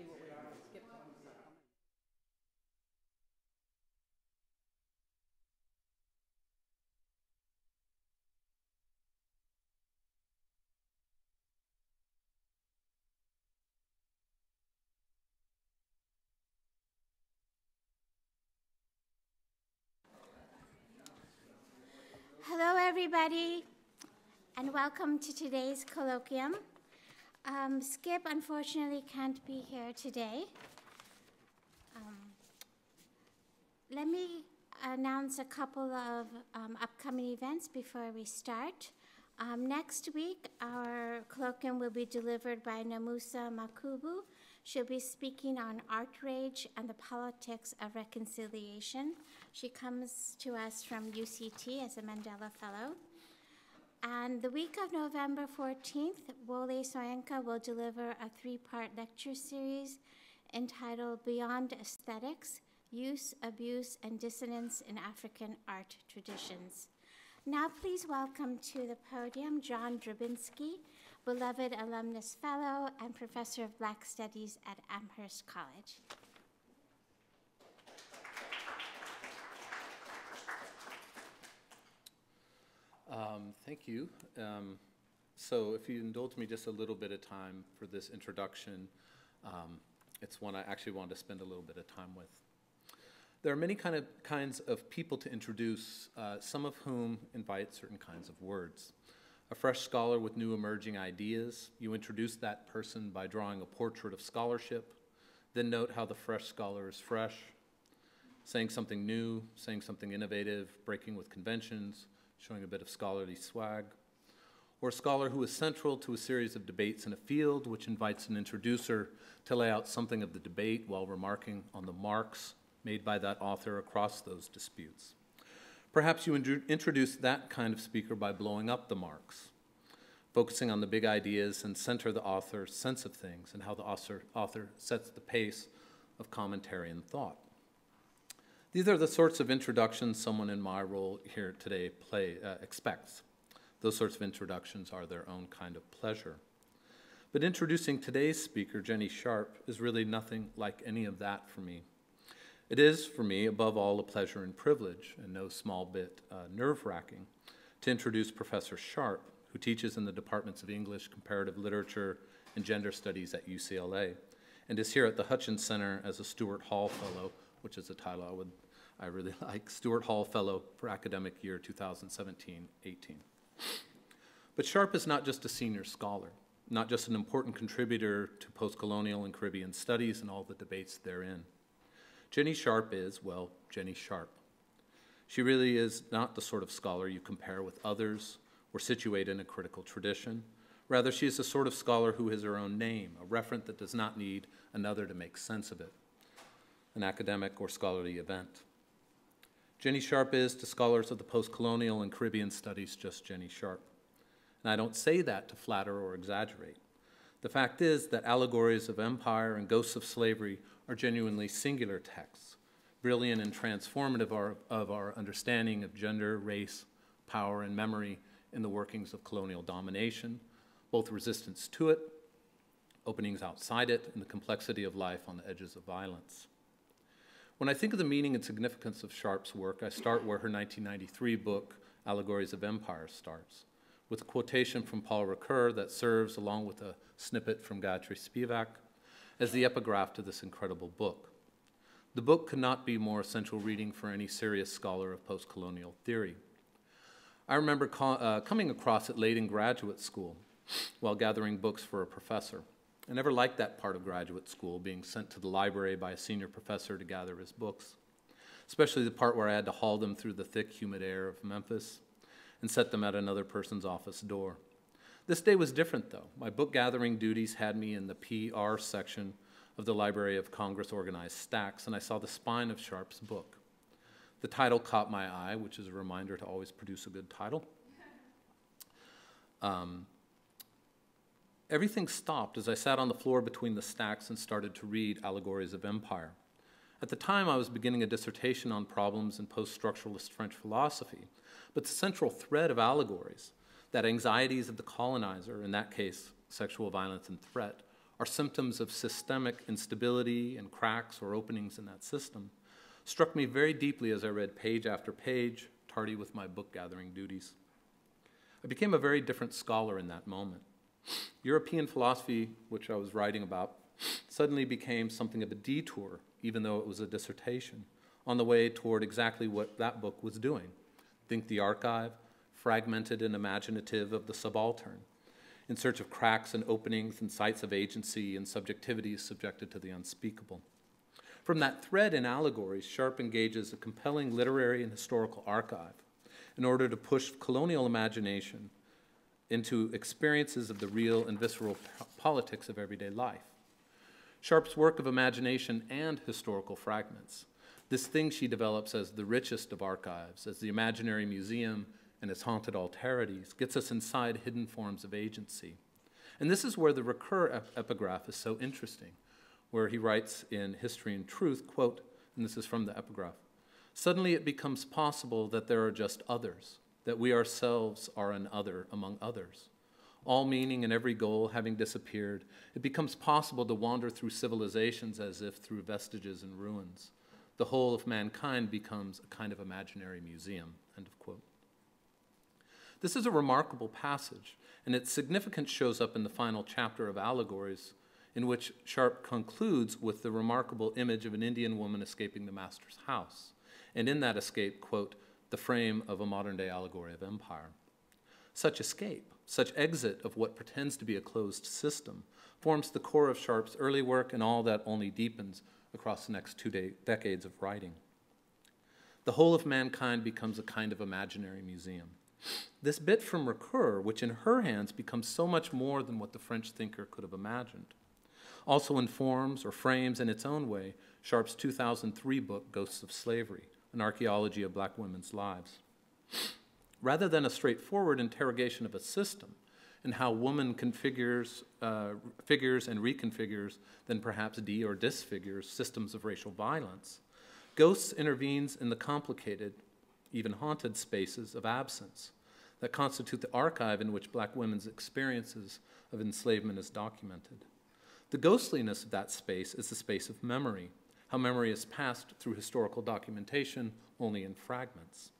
see what we are. I'll skip them. Hello, everybody, and welcome to today's colloquium. Skip, unfortunately, can't be here today. Let me announce a couple of upcoming events before we start. Next week, our colloquium will be delivered by Namusa Makubu. She'll be speaking on art rage and the politics of reconciliation. She comes to us from UCT as a Mandela Fellow. And the week of November 14th, Wole Soyinka will deliver a three-part lecture series entitled Beyond Aesthetics, Use, Abuse, and Dissonance in African Art Traditions. Now please welcome to the podium John Drabinski, beloved alumnus fellow and professor of Black Studies at Amherst College. Thank you. So if you indulge me just a little bit of time for this introduction, it's one I actually want to spend a little bit of time with. There are many kinds of people to introduce, some of whom invite certain kinds of words. A fresh scholar with new emerging ideas, you introduce that person by drawing a portrait of scholarship, then note how the fresh scholar is fresh, saying something new, saying something innovative, breaking with conventions, showing a bit of scholarly swag, or a scholar who is central to a series of debates in a field which invites an introducer to lay out something of the debate while remarking on the marks made by that author across those disputes. Perhaps you introduce that kind of speaker by blowing up the marks, focusing on the big ideas and center the author's sense of things and how the author sets the pace of commentary and thought. These are the sorts of introductions someone in my role here today expects. Those sorts of introductions are their own kind of pleasure. But introducing today's speaker, Jenny Sharpe, is really nothing like any of that for me. It is, for me, above all, a pleasure and privilege, and no small bit nerve-wracking, to introduce Professor Sharpe, who teaches in the departments of English, Comparative Literature, and Gender Studies at UCLA, and is here at the Hutchins Center as a Stuart Hall Fellow, which is a title I really like, Stuart Hall Fellow for academic year 2017-18. But Sharpe is not just a senior scholar, not just an important contributor to post-colonial and Caribbean studies and all the debates therein. Jenny Sharpe is, well, Jenny Sharpe. She really is not the sort of scholar you compare with others or situate in a critical tradition. Rather, she is the sort of scholar who has her own name, a referent that does not need another to make sense of it, an academic or scholarly event. Jenny Sharpe is, to scholars of the post-colonial and Caribbean studies, just Jenny Sharpe. And I don't say that to flatter or exaggerate. The fact is that Allegories of Empire and Ghosts of Slavery are genuinely singular texts, brilliant and transformative of our understanding of gender, race, power, and memory in the workings of colonial domination, both resistance to it, openings outside it, and the complexity of life on the edges of violence. When I think of the meaning and significance of Sharpe's work, I start where her 1993 book, Allegories of Empire, starts, with a quotation from Paul Ricoeur that serves, along with a snippet from Gayatri Spivak, as the epigraph to this incredible book. The book could not be more essential reading for any serious scholar of post-colonial theory. I remember coming across it late in graduate school while gathering books for a professor. I never liked that part of graduate school, being sent to the library by a senior professor to gather his books, especially the part where I had to haul them through the thick, humid air of Memphis and set them at another person's office door. This day was different, though. My book gathering duties had me in the PR section of the Library of Congress organized stacks, and I saw the spine of Sharpe's book. The title caught my eye, which is a reminder to always produce a good title. Everything stopped as I sat on the floor between the stacks and started to read Allegories of Empire. At the time, I was beginning a dissertation on problems in post-structuralist French philosophy, but the central thread of allegories, that anxieties of the colonizer, in that case, sexual violence and threat, are symptoms of systemic instability and cracks or openings in that system, struck me very deeply as I read page after page, tardy with my book-gathering duties. I became a very different scholar in that moment. European philosophy, which I was writing about, suddenly became something of a detour, even though it was a dissertation, on the way toward exactly what that book was doing. Think the archive, fragmented and imaginative of the subaltern, in search of cracks and openings and sites of agency and subjectivities subjected to the unspeakable. From that thread in allegories, Sharpe engages a compelling literary and historical archive in order to push colonial imagination into experiences of the real and visceral politics of everyday life. Sharpe's work of imagination and historical fragments, this thing she develops as the richest of archives, as the imaginary museum and its haunted alterities, gets us inside hidden forms of agency. And this is where the recur epigraph is so interesting, where he writes in History and Truth, quote, and this is from the epigraph, "Suddenly it becomes possible that there are just others, that we ourselves are an other among others. All meaning and every goal having disappeared, it becomes possible to wander through civilizations as if through vestiges and ruins. The whole of mankind becomes a kind of imaginary museum," end of quote. This is a remarkable passage, and its significance shows up in the final chapter of Allegories, in which Sharpe concludes with the remarkable image of an Indian woman escaping the master's house, and in that escape, quote, "the frame of a modern-day allegory of empire." Such escape, such exit of what pretends to be a closed system, forms the core of Sharpe's early work and all that only deepens across the next 2 decades of writing. The whole of mankind becomes a kind of imaginary museum. This bit from Recur, which in her hands becomes so much more than what the French thinker could have imagined, also informs or frames in its own way Sharpe's 2003 book, Ghosts of Slavery, an archaeology of black women's lives. Rather than a straightforward interrogation of a system and how woman figures and reconfigures, then perhaps de- or disfigures systems of racial violence, Ghosts intervenes in the complicated, even haunted spaces of absence that constitute the archive in which black women's experiences of enslavement is documented. The ghostliness of that space is the space of memory, how memory is passed through historical documentation only in fragments.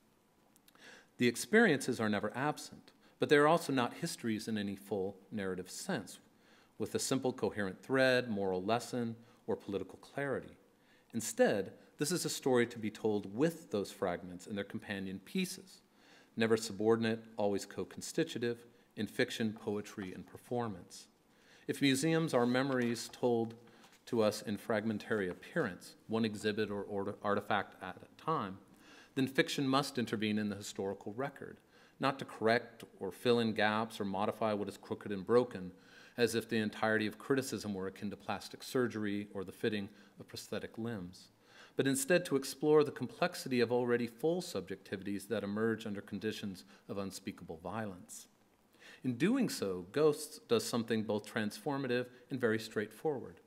The experiences are never absent, but they are also not histories in any full narrative sense, with a simple coherent thread, moral lesson, or political clarity. Instead, this is a story to be told with those fragments and their companion pieces, never subordinate, always co-constitutive, in fiction, poetry, and performance. If museums are memories told to us in fragmentary appearance, one exhibit or artifact at a time, then fiction must intervene in the historical record, not to correct or fill in gaps or modify what is crooked and broken, as if the entirety of criticism were akin to plastic surgery or the fitting of prosthetic limbs, but instead to explore the complexity of already full subjectivities that emerge under conditions of unspeakable violence. In doing so, Ghosts does something both transformative and very straightforward.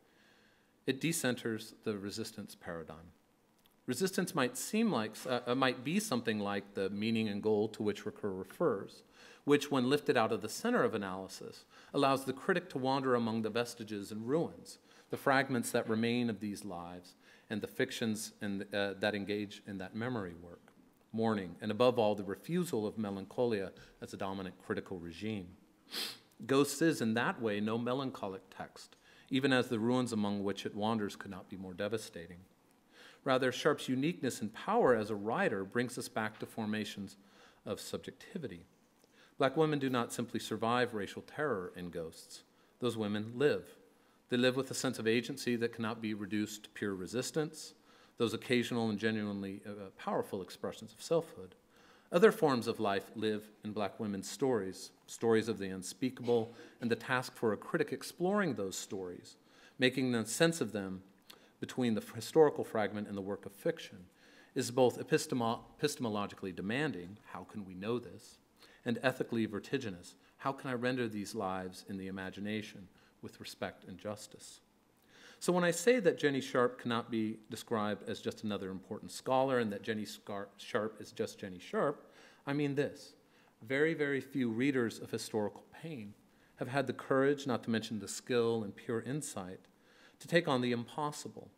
It decenters the resistance paradigm. Resistance might be something like the meaning and goal to which Recur refers, which, when lifted out of the center of analysis, allows the critic to wander among the vestiges and ruins, the fragments that remain of these lives, and the fictions that engage in that memory work, mourning, and above all, the refusal of melancholia as a dominant critical regime. Ghosts is, in that way, no melancholic text, even as the ruins among which it wanders could not be more devastating. Rather, Sharpe's uniqueness and power as a writer brings us back to formations of subjectivity. Black women do not simply survive racial terror in Ghosts. Those women live. They live with a sense of agency that cannot be reduced to pure resistance, those occasional and genuinely powerful expressions of selfhood. Other forms of life live in black women's stories, stories of the unspeakable, and the task for a critic exploring those stories, making the sense of them between the historical fragment and the work of fiction, is both epistemologically demanding, how can we know this, and ethically vertiginous, how can I render these lives in the imagination with respect and justice? So when I say that Jenny Sharpe cannot be described as just another important scholar and that Jenny Sharpe is just Jenny Sharpe, I mean this. Very, very few readers of historical pain have had the courage, not to mention the skill and pure insight, to take on the impossible,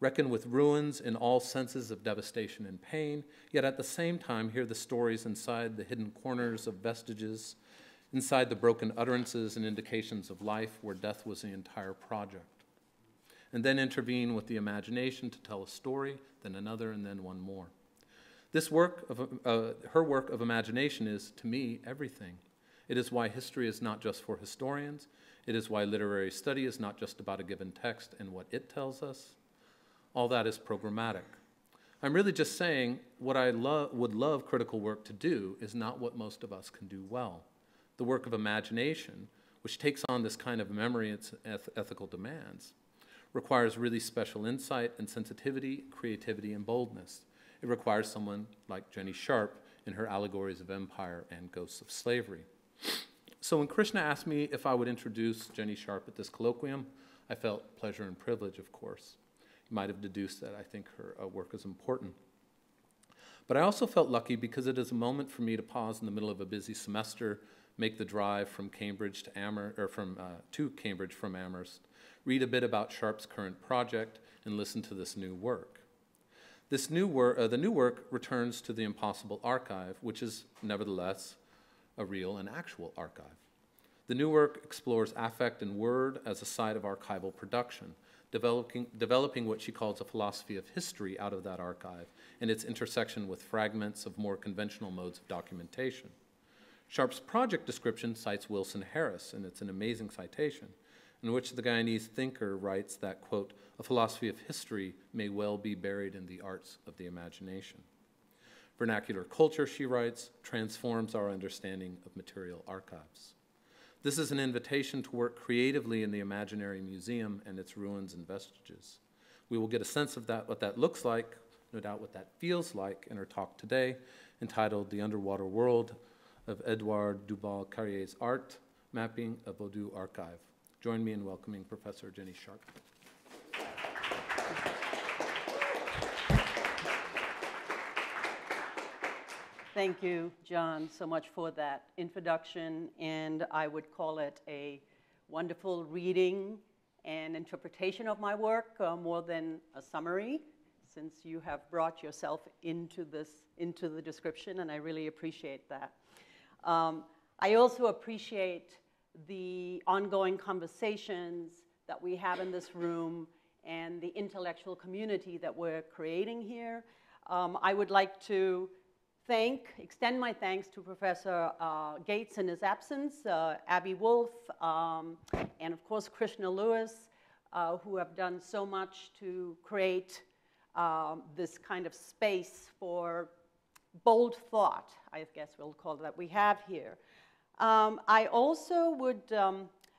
reckon with ruins in all senses of devastation and pain, yet at the same time hear the stories inside the hidden corners of vestiges, inside the broken utterances and indications of life where death was the entire project, and then intervene with the imagination to tell a story, then another, and then one more. This work of, her work of imagination is, to me, everything. It is why history is not just for historians. It is why literary study is not just about a given text and what it tells us. All that is programmatic. I'm really just saying what I would love critical work to do is not what most of us can do well. The work of imagination, which takes on this kind of memory and ethical demands, requires really special insight and sensitivity, creativity, and boldness. It requires someone like Jenny Sharpe in her Allegories of Empire and Ghosts of Slavery. So when Krishna asked me if I would introduce Jenny Sharpe at this colloquium, I felt pleasure and privilege, of course. You might have deduced that I think her work is important. But I also felt lucky because it is a moment for me to pause in the middle of a busy semester, make the drive from Cambridge to to Cambridge from Amherst, read a bit about Sharpe's current project, and listen to this new work. The new work returns to the Impossible Archive, which is nevertheless a real and actual archive. The new work explores affect and word as a side of archival production, developing what she calls a philosophy of history out of that archive and its intersection with fragments of more conventional modes of documentation. Sharpe's project description cites Wilson Harris, and it's an amazing citation, in which the Guyanese thinker writes that, quote, a philosophy of history may well be buried in the arts of the imagination. Vernacular culture, she writes, transforms our understanding of material archives. This is an invitation to work creatively in the imaginary museum and its ruins and vestiges. We will get a sense of that, what that looks like, no doubt what that feels like, in her talk today, entitled The Underwater World of Édouard Duval-Carrié's Art, Mapping a Vodou Archive. Join me in welcoming Professor Jenny Sharpe. Thank you, John, so much for that introduction, and I would call it a wonderful reading and interpretation of my work, more than a summary, since you have brought yourself into the description, and I really appreciate that. I also appreciate the ongoing conversations that we have in this room and the intellectual community that we're creating here. I would like to extend my thanks to Professor Gates in his absence, Abby Wolf, and of course Krishna Lewis, who have done so much to create this kind of space for bold thought, I guess we'll call it, that we have here. I also would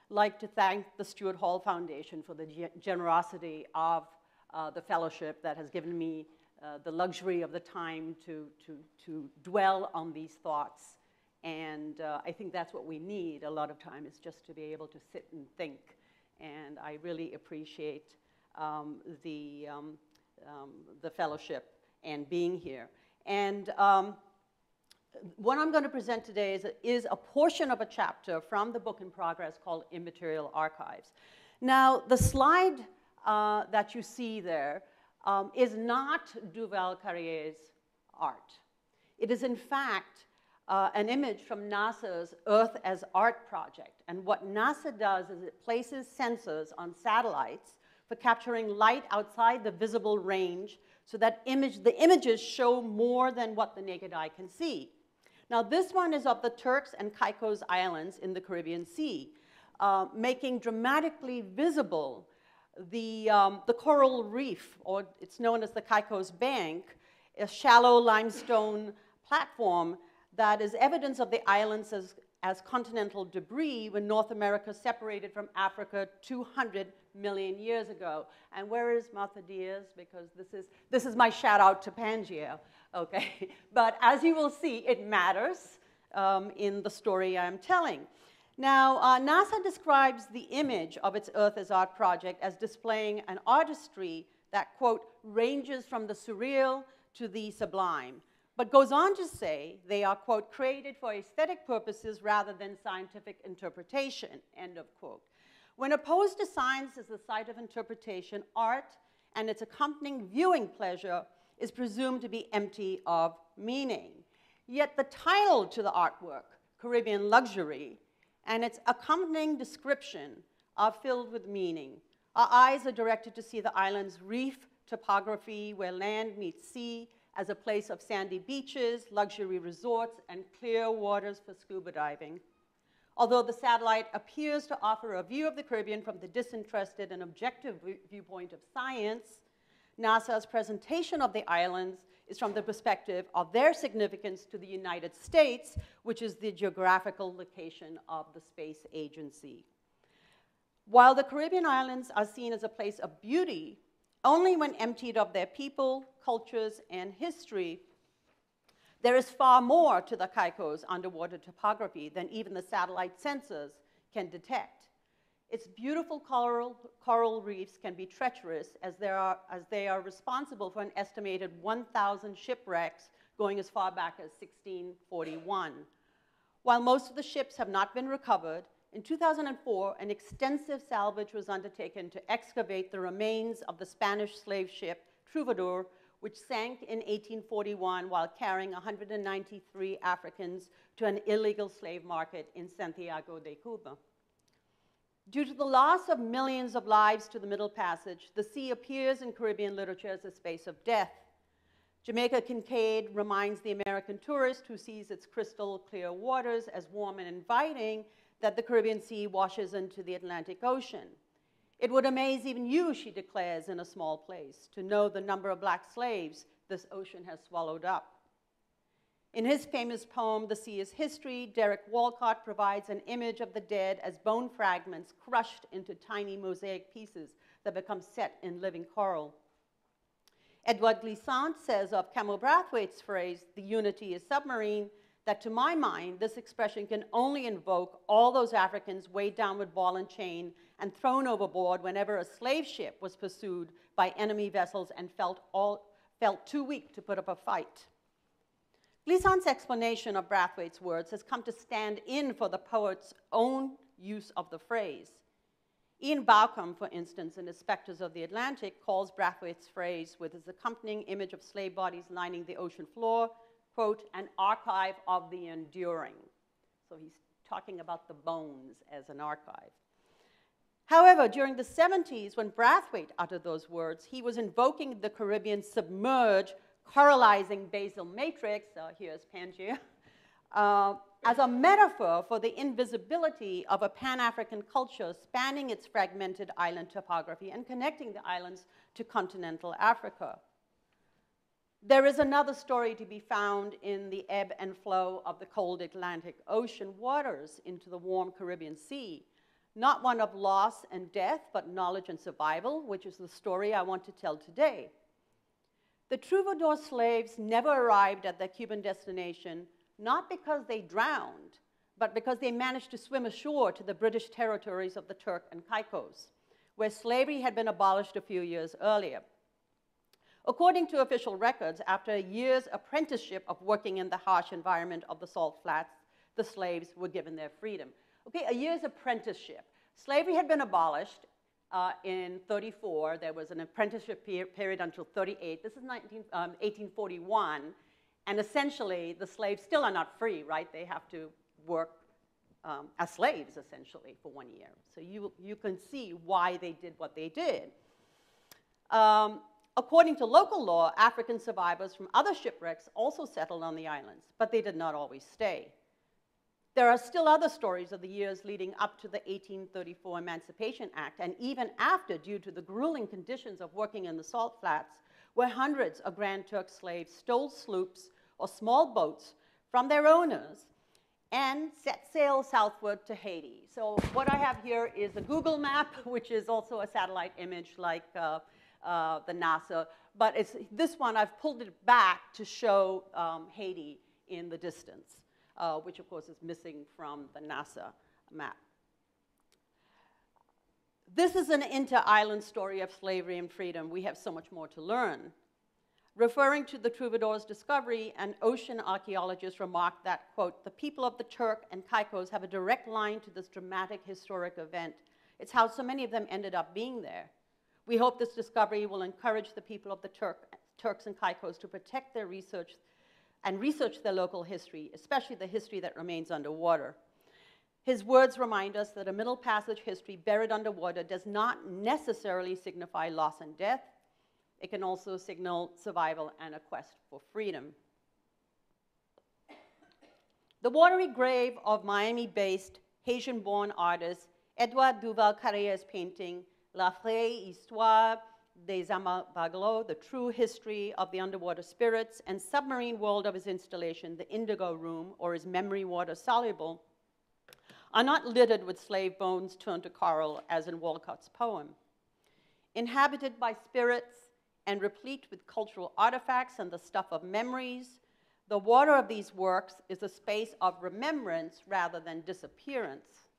like to thank the Stuart Hall Foundation for the generosity of the fellowship that has given me the luxury of the time to dwell on these thoughts. And I think that's what we need a lot of time, is just to be able to sit and think. And I really appreciate the fellowship and being here. And what I'm going to present today is a portion of a chapter from the book in progress called Immaterial Archives. Now, the slide that you see there is not Duval-Carrié's art. It is, in fact, an image from NASA's Earth as Art project. And what NASA does is it places sensors on satellites for capturing light outside the visible range so that the images show more than what the naked eye can see. Now, this one is of the Turks and Caicos Islands in the Caribbean Sea, making dramatically visible the coral reef, or it's known as the Caicos Bank, a shallow limestone platform that is evidence of the islands as continental debris when North America separated from Africa 200 million years ago. And where is Martha Diaz? Because this is my shout out to Pangaea, okay? But as you will see, it matters in the story I'm telling. Now, NASA describes the image of its Earth as Art project as displaying an artistry that, quote, ranges from the surreal to the sublime, but goes on to say they are, quote, created for aesthetic purposes rather than scientific interpretation, end of quote. When opposed to science as the site of interpretation, art and its accompanying viewing pleasure is presumed to be empty of meaning. Yet the title to the artwork, Caribbean Luxury, and its accompanying description are filled with meaning. Our eyes are directed to see the island's reef topography, where land meets sea, as a place of sandy beaches, luxury resorts, and clear waters for scuba diving. Although the satellite appears to offer a view of the Caribbean from the disinterested and objective viewpoint of science, NASA's presentation of the islands is from the perspective of their significance to the United States, which is the geographical location of the space agency. While the Caribbean islands are seen as a place of beauty, only when emptied of their people, cultures, and history, there is far more to the Caicos underwater topography than even the satellite sensors can detect. Its beautiful coral reefs can be treacherous as they are responsible for an estimated 1,000 shipwrecks going as far back as 1641. While most of the ships have not been recovered, in 2004, an extensive salvage was undertaken to excavate the remains of the Spanish slave ship Troubadour, which sank in 1841 while carrying 193 Africans to an illegal slave market in Santiago de Cuba. Due to the loss of millions of lives to the Middle Passage, the sea appears in Caribbean literature as a space of death. Jamaica Kincaid reminds the American tourist who sees its crystal clear waters as warm and inviting that the Caribbean Sea washes into the Atlantic Ocean. It would amaze even you, she declares, in a small place, to know the number of black slaves this ocean has swallowed up. In his famous poem, The Sea is History, Derek Walcott provides an image of the dead as bone fragments crushed into tiny mosaic pieces that become set in living coral. Edouard Glissant says of Camille Brathwaite's phrase, "The unity is submarine," that to my mind, this expression can only invoke all those Africans weighed down with ball and chain and thrown overboard whenever a slave ship was pursued by enemy vessels and felt too weak to put up a fight. Glissant's explanation of Brathwaite's words has come to stand in for the poet's own use of the phrase. Ian Bauckham, for instance, in his Spectres of the Atlantic, calls Brathwaite's phrase with its accompanying image of slave bodies lining the ocean floor, quote, an archive of the enduring. So he's talking about the bones as an archive. However, during the 70s, when Brathwaite uttered those words, he was invoking the Caribbean submerged, coralizing basal matrix, here's Pangaea, as a metaphor for the invisibility of a Pan-African culture spanning its fragmented island topography and connecting the islands to continental Africa. There is another story to be found in the ebb and flow of the cold Atlantic Ocean waters into the warm Caribbean Sea. Not one of loss and death, but knowledge and survival, which is the story I want to tell today. The troubadour slaves never arrived at their Cuban destination, not because they drowned, but because they managed to swim ashore to the British territories of the Turk and Caicos, where slavery had been abolished a few years earlier. According to official records, after a year's apprenticeship of working in the harsh environment of the salt flats, the slaves were given their freedom. Okay, a year's apprenticeship. Slavery had been abolished in 34. There was an apprenticeship period until 38. This is 1841. And essentially, the slaves still are not free, right? They have to work as slaves, essentially, for 1 year. So you can see why they did what they did. According to local law, African survivors from other shipwrecks also settled on the islands, but they did not always stay. There are still other stories of the years leading up to the 1834 Emancipation Act, and even after, due to the grueling conditions of working in the salt flats, where hundreds of Grand Turk slaves stole sloops or small boats from their owners and set sail southward to Haiti. So what I have here is a Google map, which is also a satellite image like the NASA, but this one, I've pulled it back to show Haiti in the distance, which of course is missing from the NASA map. This is an inter-island story of slavery and freedom. We have so much more to learn. Referring to the troubadour's discovery, an ocean archaeologist remarked that, quote, the people of the Turk and Caicos have a direct line to this dramatic historic event. It's how so many of them ended up being there. We hope this discovery will encourage the people of the Turks and Caicos to protect their research and research their local history, especially the history that remains underwater. His words remind us that a Middle Passage history buried underwater does not necessarily signify loss and death. It can also signal survival and a quest for freedom. The watery grave of Miami-based Haitian-born artist Édouard Duval-Carrié's painting, La vraie histoire des Amabaglos, the true history of the underwater spirits, and submarine world of his installation, the Indigo Room, or his memory water soluble, are not littered with slave bones turned to coral, as in Walcott's poem. Inhabited by spirits and replete with cultural artifacts and the stuff of memories, the water of these works is a space of remembrance rather than disappearance.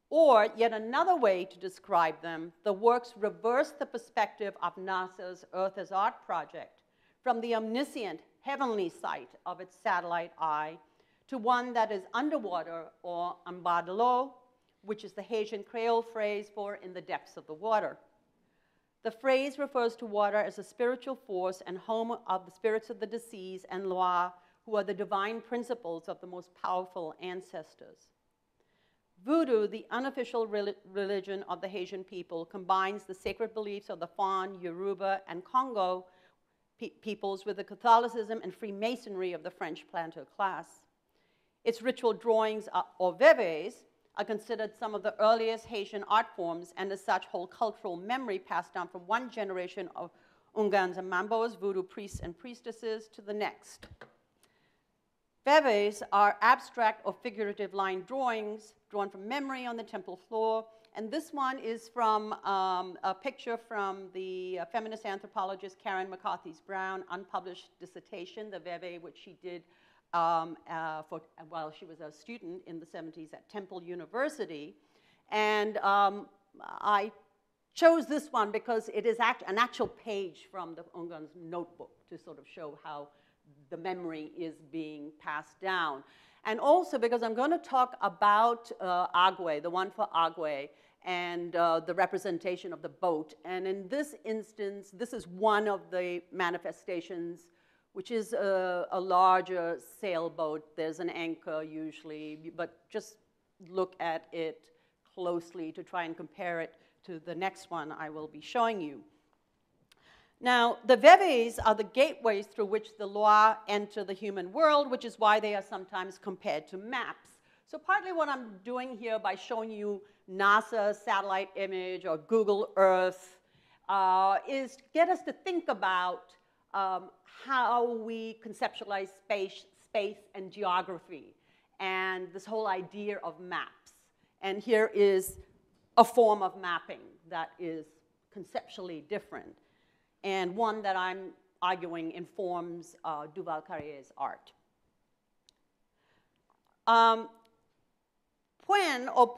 Or, yet another way to describe them, the works reverse the perspective of NASA's Earth as Art project from the omniscient heavenly sight of its satellite eye to one that is underwater, or en bas de l'eau, which is the Haitian Creole phrase for in the depths of the water. The phrase refers to water as a spiritual force and home of the spirits of the deceased and Loa, who are the divine principles of the most powerful ancestors. Vodou, the unofficial religion of the Haitian people, combines the sacred beliefs of the Fon, Yoruba, and Congo peoples with the Catholicism and Freemasonry of the French planter class. Its ritual drawings, or veves, are considered some of the earliest Haitian art forms, and as such hold cultural memory passed down from one generation of Ungans and Mambos, Vodou priests and priestesses, to the next. Veves are abstract or figurative line drawings drawn from memory on the temple floor, and this one is from a picture from the feminist anthropologist Karen McCarthy-Brown unpublished dissertation, the Veve, which she did while she was a student in the 70s at Temple University. And I chose this one because it is an actual page from the Ungan's notebook to sort of show how the memory is being passed down. And also because I'm going to talk about Agwe, the one for Agwe, and the representation of the boat. And in this instance, this is one of the manifestations, which is a larger sailboat. There's an anchor usually, but just look at it closely to try and compare it to the next one I will be showing you. Now, the veves are the gateways through which the Loa enter the human world, which is why they are sometimes compared to maps. So partly what I'm doing here by showing you NASA satellite image or Google Earth is to get us to think about how we conceptualize space and geography and this whole idea of maps. And here is a form of mapping that is conceptually different, and one that I'm arguing informs Duval-Carrié's art.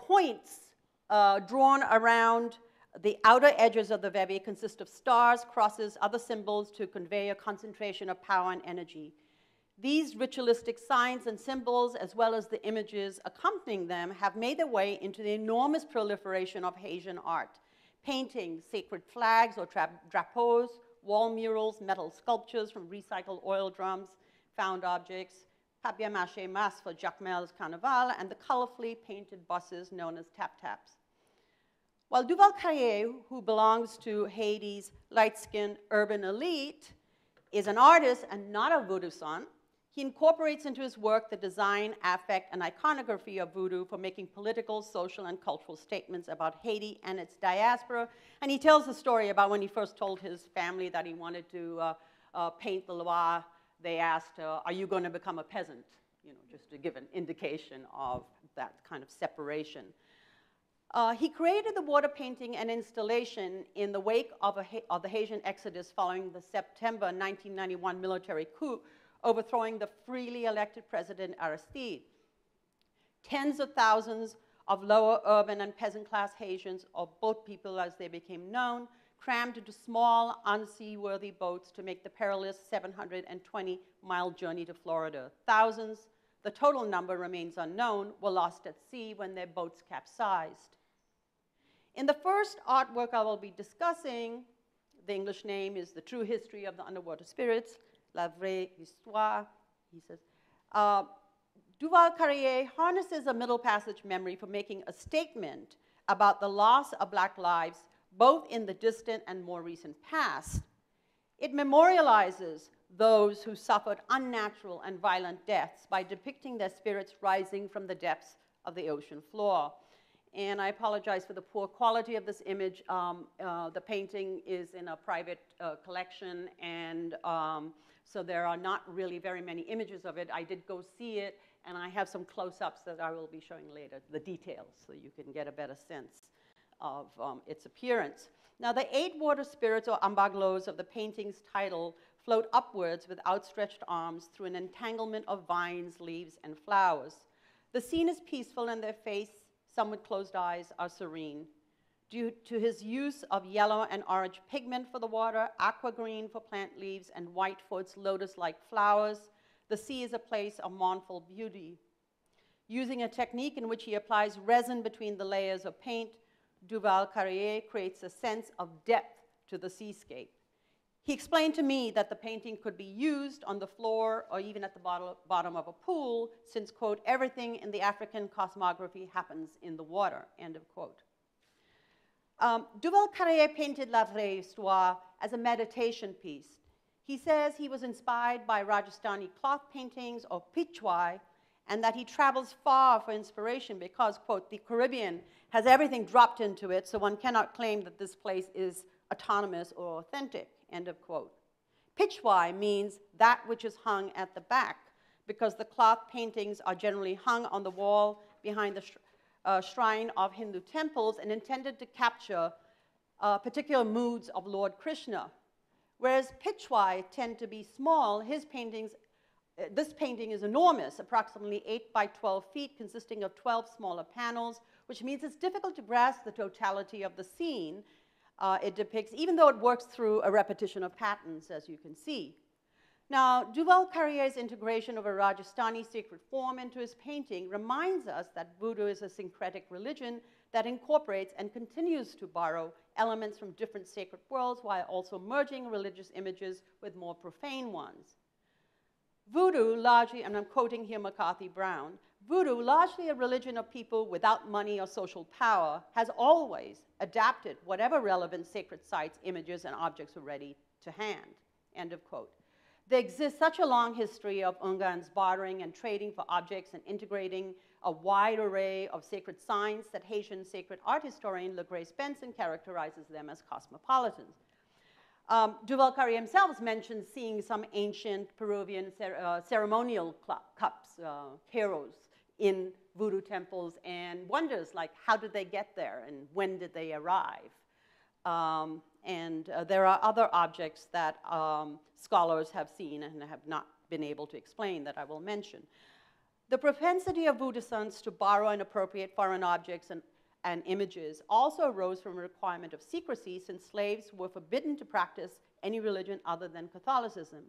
Points drawn around the outer edges of the veve consist of stars, crosses, other symbols to convey a concentration of power and energy. These ritualistic signs and symbols, as well as the images accompanying them, have made their way into the enormous proliferation of Haitian art. Paintings, sacred flags or drapeaux, wall murals, metal sculptures from recycled oil drums, found objects, papier-mâché masks for Jacquemel's Carnival, and the colorfully painted buses known as tap-taps. While Duval-Carrié, who belongs to Haiti's light-skinned urban elite, is an artist and not a Vodou son, he incorporates into his work the design, affect, and iconography of Vodou for making political, social, and cultural statements about Haiti and its diaspora. And he tells the story about when he first told his family that he wanted to paint the Loa. They asked, are you going to become a peasant? You know, just to give an indication of that kind of separation. He created the water painting and installation in the wake of the Haitian exodus following the September 1991 military coup, overthrowing the freely elected president Aristide. Tens of thousands of lower urban and peasant class Haitians, or boat people as they became known, crammed into small, unseaworthy boats to make the perilous 720-mile journey to Florida. Thousands, the total number remains unknown, were lost at sea when their boats capsized. In the first artwork I will be discussing, the English name is The True History of the Underwater Spirits, La Vraie Histoire, he says. Duval-Carrié harnesses a Middle Passage memory for making a statement about the loss of Black lives, both in the distant and more recent past. It memorializes those who suffered unnatural and violent deaths by depicting their spirits rising from the depths of the ocean floor. And I apologize for the poor quality of this image. The painting is in a private collection, and so there are not really very many images of it. I did go see it, and I have some close-ups that I will be showing later, the details, so you can get a better sense of its appearance. Now, the 8 water spirits, or ambaglos, of the painting's title float upwards with outstretched arms through an entanglement of vines, leaves, and flowers. The scene is peaceful, and their face, some with closed eyes, are serene. Due to his use of yellow and orange pigment for the water, aqua green for plant leaves, and white for its lotus-like flowers, the sea is a place of mournful beauty. Using a technique in which he applies resin between the layers of paint, Duval-Carrié creates a sense of depth to the seascape. He explained to me that the painting could be used on the floor or even at the bottom of a pool, since, quote, everything in the African cosmography happens in the water, end of quote. Duval-Carrié painted La Vraie Histoire as a meditation piece. He says he was inspired by Rajasthani cloth paintings or pichwai, and that he travels far for inspiration because, quote, the Caribbean has everything dropped into it, so one cannot claim that this place is autonomous or authentic, end of quote. Pichwai means that which is hung at the back, because the cloth paintings are generally hung on the wall behind the shrine of Hindu temples and intended to capture particular moods of Lord Krishna. Whereas Pichwai tend to be small, his paintings, this painting is enormous, approximately 8 by 12 feet, consisting of 12 smaller panels, which means it's difficult to grasp the totality of the scene it depicts, even though it works through a repetition of patterns, as you can see. Now, Duval-Carrié's integration of a Rajasthani sacred form into his painting reminds us that Vodou is a syncretic religion that incorporates and continues to borrow elements from different sacred worlds while also merging religious images with more profane ones. Vodou, largely, and I'm quoting here McCarthy Brown, Vodou, largely a religion of people without money or social power, has always adapted whatever relevant sacred sites, images, and objects were ready to hand, end of quote. There exists such a long history of Ungans bartering and trading for objects and integrating a wide array of sacred signs that Haitian sacred art historian LeGrace Benson characterizes them as cosmopolitans. Duval-Carrié himself mentions seeing some ancient Peruvian ceremonial cups, keros, in voodoo temples, and wonders like how did they get there and when did they arrive? There are other objects that scholars have seen and have not been able to explain that I will mention. The propensity of Voodoo-sons to borrow and appropriate foreign objects and images also arose from a requirement of secrecy, since slaves were forbidden to practice any religion other than Catholicism.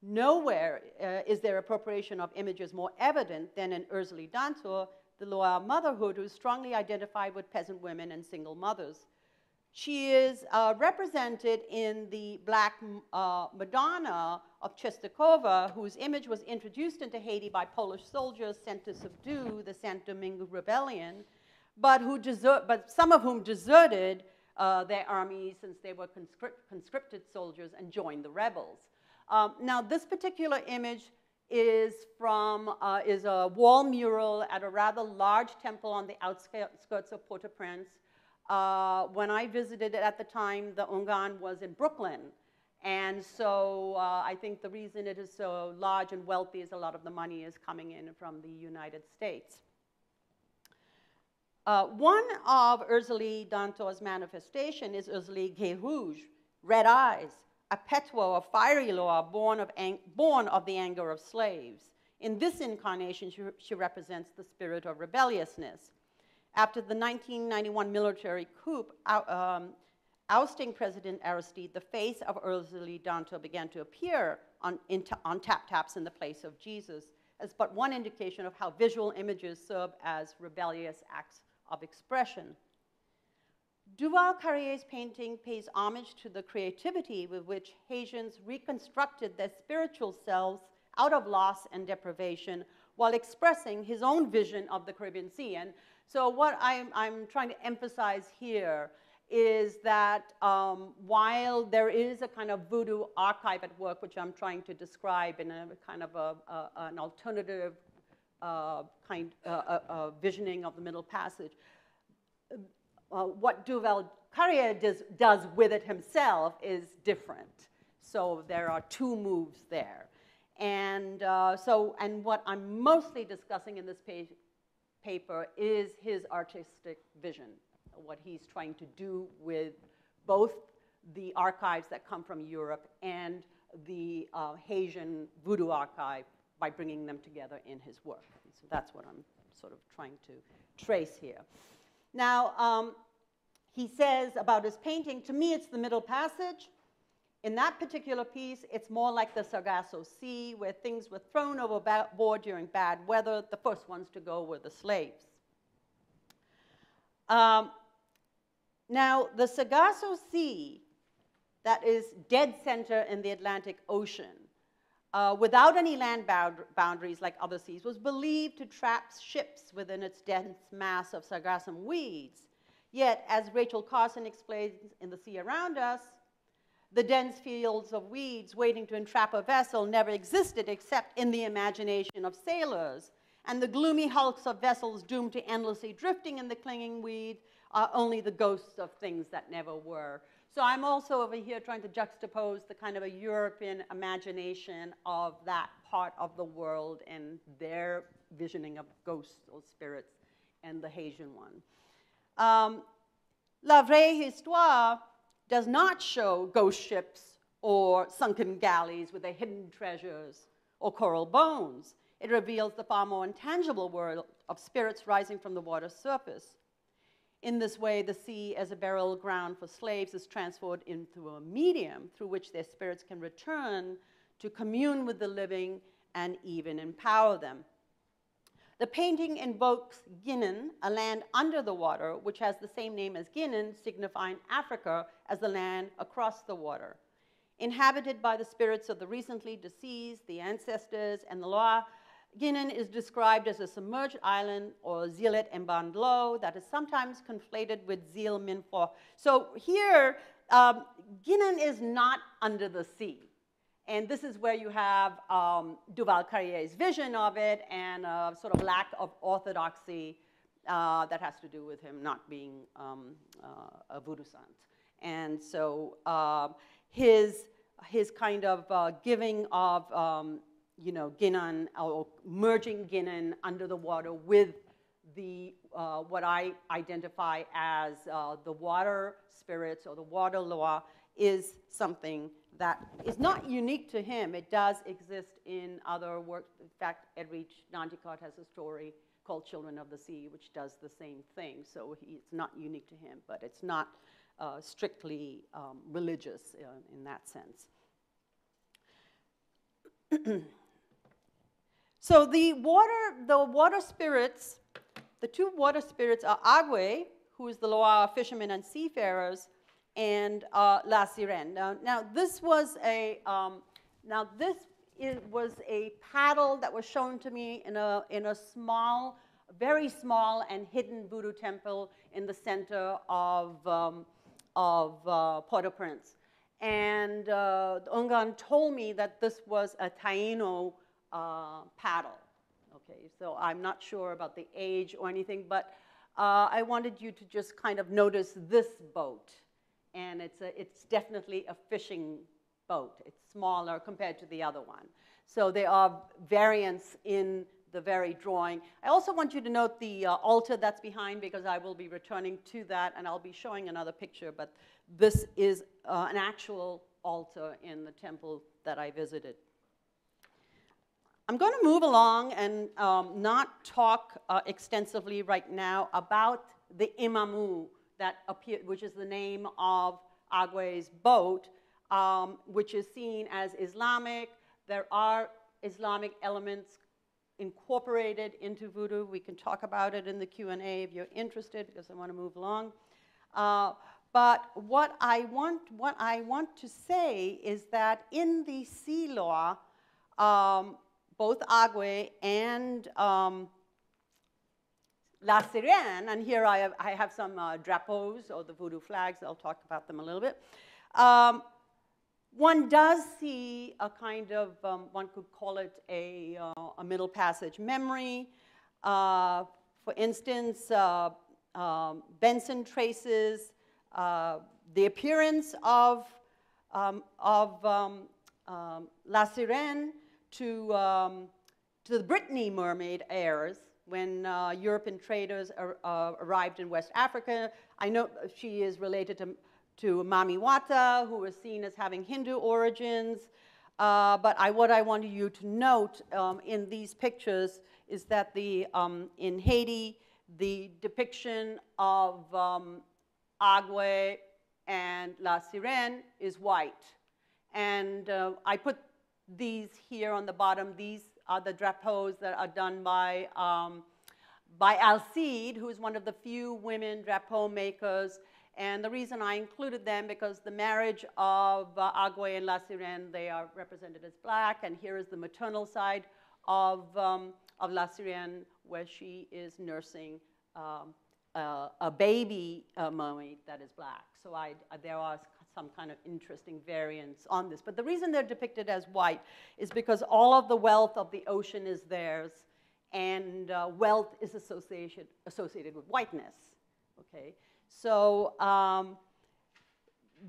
Nowhere is their appropriation of images more evident than in Ursuli Dantour, the Loire motherhood, who is strongly identified with peasant women and single mothers. She is represented in the Black Madonna of Czestochowa, whose image was introduced into Haiti by Polish soldiers sent to subdue the Saint Domingue rebellion, but some of whom deserted their armies since they were conscripted soldiers and joined the rebels. Now, this particular image is a wall mural at a rather large temple on the outskirts of Port-au-Prince. When I visited it at the time, the Ungan was in Brooklyn. And so I think the reason it is so large and wealthy is a lot of the money is coming in from the United States. One of Ursuli Dantour's manifestation is Ursuli Gué Rouge, red eyes, a petwo, a fiery Loa born of the anger of slaves. In this incarnation, she represents the spirit of rebelliousness. After the 1991 military coup, ousting President Aristide, the face of earthly Dante began to appear on tap-taps in the place of Jesus, as but one indication of how visual images serve as rebellious acts of expression. Duval-Carrié's painting pays homage to the creativity with which Haitians reconstructed their spiritual selves out of loss and deprivation while expressing his own vision of the Caribbean Sea. And so what I'm trying to emphasize here is that while there is a kind of voodoo archive at work, which I'm trying to describe in a kind of an alternative visioning of the Middle Passage, what Duval-Carrié does with it himself is different. So there are two moves there. And what I'm mostly discussing in this paper is his artistic vision, what he's trying to do with both the archives that come from Europe and the Haitian voodoo archive by bringing them together in his work. And so that's what I'm sort of trying to trace here. Now, he says about his painting, to me it's the Middle Passage. In that particular piece, it's more like the Sargasso Sea, where things were thrown overboard during bad weather. The first ones to go were the slaves. Now, the Sargasso Sea, that is dead center in the Atlantic Ocean, without any land boundaries like other seas, was believed to trap ships within its dense mass of sargassum weeds. Yet, as Rachel Carson explains in The Sea Around Us, the dense fields of weeds waiting to entrap a vessel never existed except in the imagination of sailors. And the gloomy hulks of vessels doomed to endlessly drifting in the clinging weed are only the ghosts of things that never were. So I'm also over here trying to juxtapose the kind of a European imagination of that part of the world and their visioning of ghosts or spirits and the Haitian one. La Vraie Histoire does not show ghost ships or sunken galleys with their hidden treasures or coral bones. It reveals the far more intangible world of spirits rising from the water's surface. In this way, the sea as a burial ground for slaves is transformed into a medium through which their spirits can return to commune with the living and even empower them. The painting invokes Guinan, a land under the water, which has the same name as Guinan, signifying Africa as the land across the water. Inhabited by the spirits of the recently deceased, the ancestors, and the Loire, Guinan is described as a submerged island, or Zillet en Bandelot, that is sometimes conflated with Zile Minfort. So here, Guinan is not under the sea. And this is where you have Duval-Carrié's vision of it and a sort of lack of orthodoxy that has to do with him not being a voodoo sant. And so his kind of giving of Guinan, or merging Guinan under the water with the what I identify as the water spirits or the water Loire is something that is not unique to him. It does exist in other works. In fact, Edwidge Nanticotte has a story called Children of the Sea, which does the same thing. So it's not unique to him, but it's not strictly religious in that sense. So the water spirits, the two water spirits are Agwe, who is the Loire fishermen and seafarers, and La Sirène. Now this was a was a paddle that was shown to me in a small, very small and hidden voodoo temple in the center of Port-au-Prince. And Ongan told me that this was a Taino paddle. Okay, so I'm not sure about the age or anything, but I wanted you to just kind of notice this boat. And it's definitely a fishing boat. It's smaller compared to the other one. So there are variants in the very drawing. I also want you to note the altar that's behind, because I will be returning to that, and I'll be showing another picture, but this is an actual altar in the temple that I visited. I'm going to move along and not talk extensively right now about the Imamu that appeared, which is the name of Agwe's boat, which is seen as Islamic. There are Islamic elements incorporated into voodoo. We can talk about it in the Q&A if you're interested, because I want to move along. But what I want to say is that in the sea law, both Agwe and La Sirène, and here I have some drapeaus, or the voodoo flags. I'll talk about them a little bit. One does see a kind of, one could call it a Middle Passage memory. For instance, Benson traces the appearance of La Sirène to the Brittany mermaid heirs when European traders arrived in West Africa. I know she is related to Mami Wata, who is seen as having Hindu origins. But what I want you to note in these pictures is that in Haiti, the depiction of Agwe and La Sirène is white. And I put these here on the bottom. These are the drapeaus that are done by Alcide, who is one of the few women drapeau makers. And the reason I included them, because the marriage of Agwe and La Sirène, they are represented as black. And here is the maternal side of La Sirène, where she is nursing a baby mermaid that is black. So there are some kind of interesting variants on this. But the reason they're depicted as white is because all of the wealth of the ocean is theirs, and wealth is associated with whiteness. Okay, so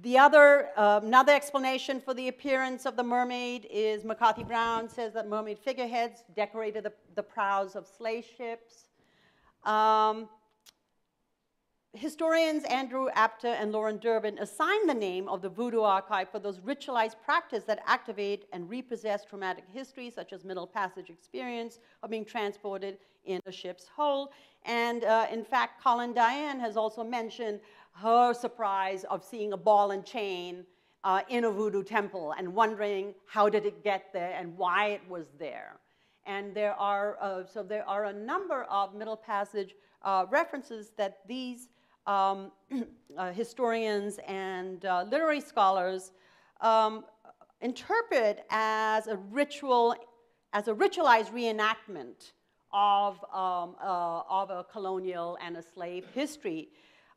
another explanation for the appearance of the mermaid is McCarthy Brown says that mermaid figureheads decorated the prows of slave ships. Historians Andrew Apter and Lauren Durbin assign the name of the voodoo archive for those ritualized practices that activate and repossess traumatic history, such as Middle Passage experience of being transported in a ship's hold. And in fact, Colin Diane has also mentioned her surprise of seeing a ball and chain in a voodoo temple and wondering how did it get there and why it was there. And there are a number of Middle Passage references that these historians and literary scholars interpret as a ritualized reenactment of a colonial and a slave history.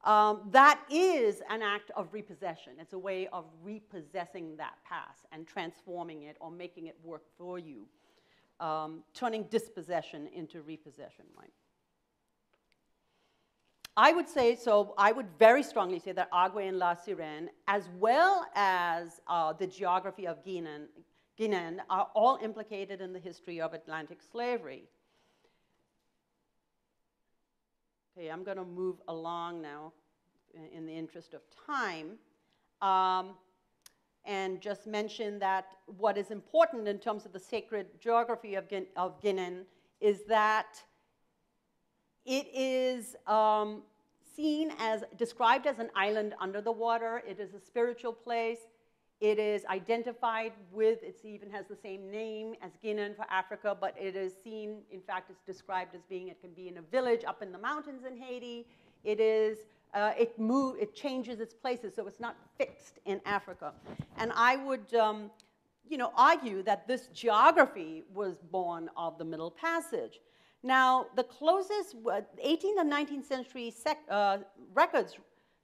That is an act of repossession. It's a way of repossessing that past and transforming it or making it work for you, turning dispossession into repossession, right? I would very strongly say that Agwe and La Sirène, as well as the geography of Guinan, are all implicated in the history of Atlantic slavery. Okay, I'm going to move along now in the interest of time, and just mention that what is important in terms of the sacred geography of Guinan is that it is described as an island under the water. It is a spiritual place. It is identified with, it even has the same name as Guinan for Africa, but it is seen, in fact, it's described as being, it can be in a village up in the mountains in Haiti. It changes its places, so it's not fixed in Africa. And I would, argue that this geography was born of the Middle Passage. Now, the closest 18th and 19th century records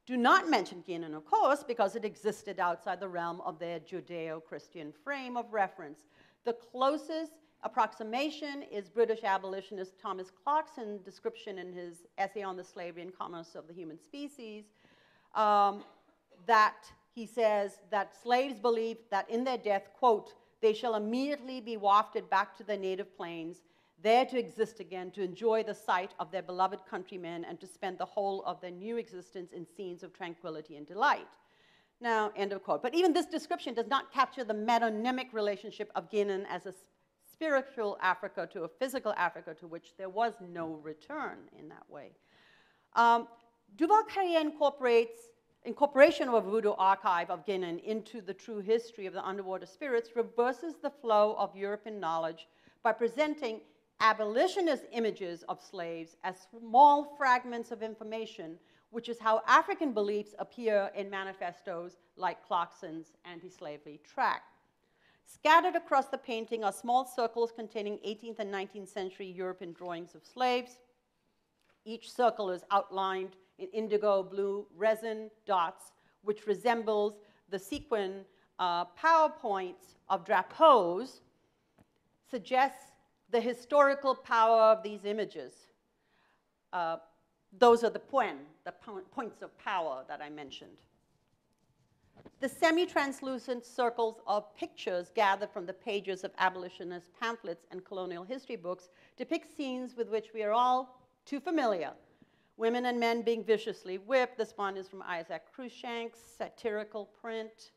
do not mention Guinan, of course, because it existed outside the realm of their Judeo-Christian frame of reference. The closest approximation is British abolitionist Thomas Clarkson's description in his essay on the slavery and commerce of the human species, that he says that slaves believe that in their death, quote, they shall immediately be wafted back to their native plains, there to exist again, to enjoy the sight of their beloved countrymen, and to spend the whole of their new existence in scenes of tranquility and delight. Now, end of quote. But even this description does not capture the metonymic relationship of Guinan as a spiritual Africa to a physical Africa to which there was no return in that way. Duval-Carrié incorporates incorporation of a voodoo archive of Guinan into the true history of the underwater spirits reverses the flow of European knowledge by presenting abolitionist images of slaves as small fragments of information, which is how African beliefs appear in manifestos like Clarkson's anti-slavery tract. Scattered across the painting are small circles containing 18th and 19th century European drawings of slaves. Each circle is outlined in indigo blue resin dots, which resembles the sequin PowerPoints of drapeaus, suggests the historical power of these images. Those are the points of power that I mentioned. The semi-translucent circles of pictures gathered from the pages of abolitionist pamphlets and colonial history books depict scenes with which we are all too familiar. Women and men being viciously whipped. This one is from Isaac Cruikshank's satirical print.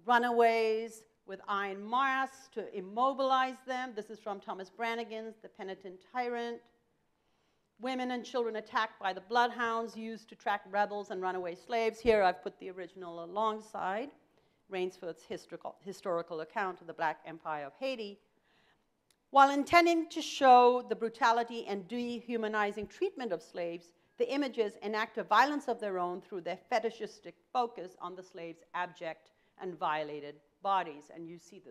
Runaways with iron masks to immobilize them. This is from Thomas Brannigan's The Penitent Tyrant. Women and children attacked by the bloodhounds used to track rebels and runaway slaves. Here I've put the original alongside Rainsford's historical account of the Black Empire of Haiti. While intending to show the brutality and dehumanizing treatment of slaves, the images enact a violence of their own through their fetishistic focus on the slaves' abject and violated bodies. And you see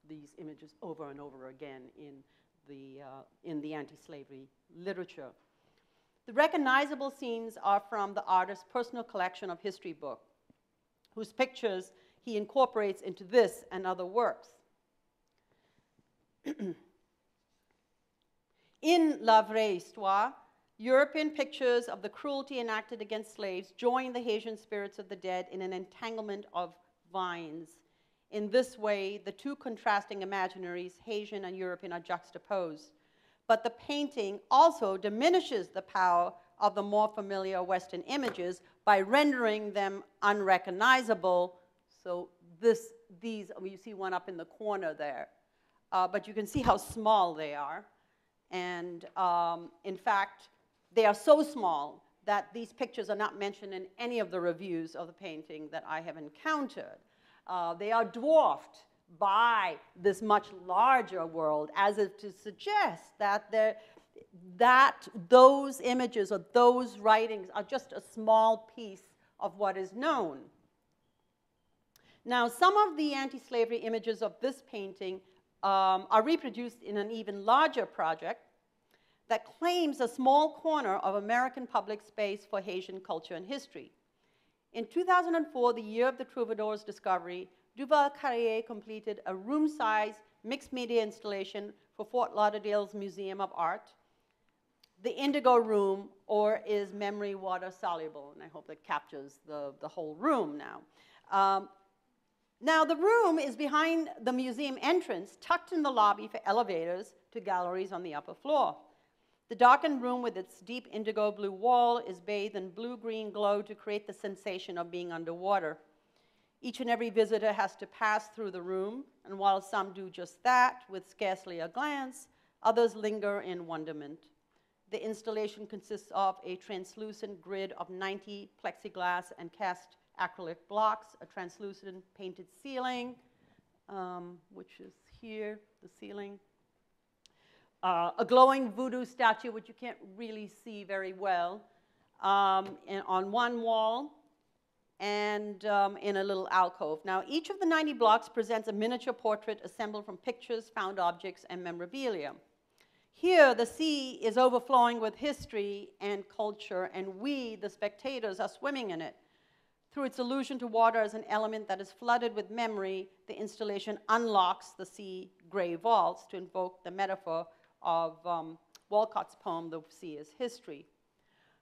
these images over and over again in the anti-slavery literature. The recognizable scenes are from the artist's personal collection of history book, whose pictures he incorporates into this and other works. In La Vraie Histoire, European pictures of the cruelty enacted against slaves join the Haitian spirits of the dead in an entanglement of vines. In this way, the two contrasting imaginaries, Haitian and European, are juxtaposed. But the painting also diminishes the power of the more familiar Western images by rendering them unrecognizable. So you see one up in the corner there, but you can see how small they are. And in fact, they are so small that these pictures are not mentioned in any of the reviews of the painting that I have encountered. They are dwarfed by this much larger world, as if to suggest that those images or those writings are just a small piece of what is known. Now, some of the anti-slavery images of this painting are reproduced in an even larger project that claims a small corner of American public space for Haitian culture and history. In 2004, the year of the troubadour's discovery, Duval-Carrié completed a room-size mixed media installation for Fort Lauderdale's Museum of Art. The Indigo room, or is memory water soluble? And I hope that captures the whole room now. Now, the room is behind the museum entrance, tucked in the lobby for elevators to galleries on the upper floor. The darkened room with its deep indigo blue wall is bathed in blue-green glow to create the sensation of being underwater. Each and every visitor has to pass through the room, and while some do just that with scarcely a glance, others linger in wonderment. The installation consists of a translucent grid of 90 plexiglass and cast acrylic blocks, a translucent painted ceiling, which is here, the ceiling, a glowing voodoo statue, which you can't really see very well, on one wall, and in a little alcove. Now, each of the 90 blocks presents a miniature portrait assembled from pictures, found objects, and memorabilia. Here, the sea is overflowing with history and culture, and we, the spectators, are swimming in it. Through its allusion to water as an element that is flooded with memory, the installation unlocks the sea gray vaults to invoke the metaphor of Walcott's poem, The Sea is History.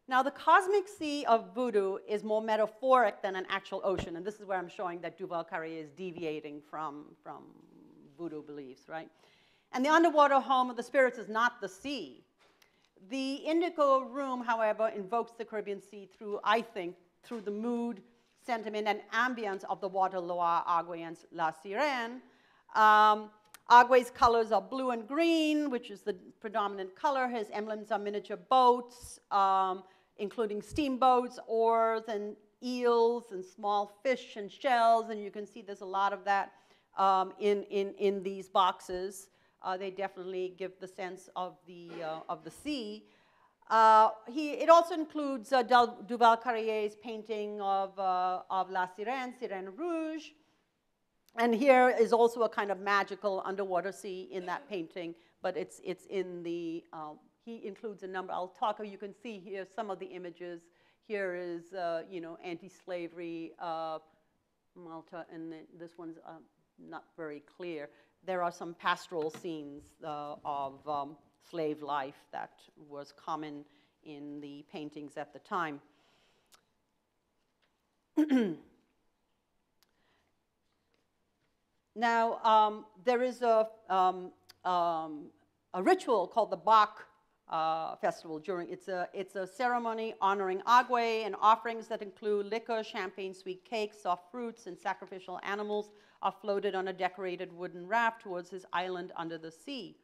Now, the cosmic sea of voodoo is more metaphoric than an actual ocean, and this is where I'm showing that Duval-Carrié is deviating from voodoo beliefs, right? And the underwater home of the spirits is not the sea. The Indigo room, however, invokes the Caribbean Sea through, I think, through the mood, sentiment, and ambience of the water Loire, Agua, and La Sirène. Agua's colors are blue and green, which is the predominant color. His emblems are miniature boats, including steamboats, oars, and eels and small fish and shells, and you can see there's a lot of that in these boxes. They definitely give the sense of the sea. It also includes Duval-Carrié's painting of La Sirène, Sirène Rouge. And here is also a kind of magical underwater sea in that painting, but it's in the, he includes a number. You can see here some of the images. Here is, you know, anti-slavery Malta, and this one's not very clear. There are some pastoral scenes of slave life that was common in the paintings at the time. Now, there is a ritual called the Bach Festival. It's a ceremony honoring Agwe, and offerings that include liquor, champagne, sweet cakes, soft fruits, and sacrificial animals are floated on a decorated wooden raft towards his island under the sea.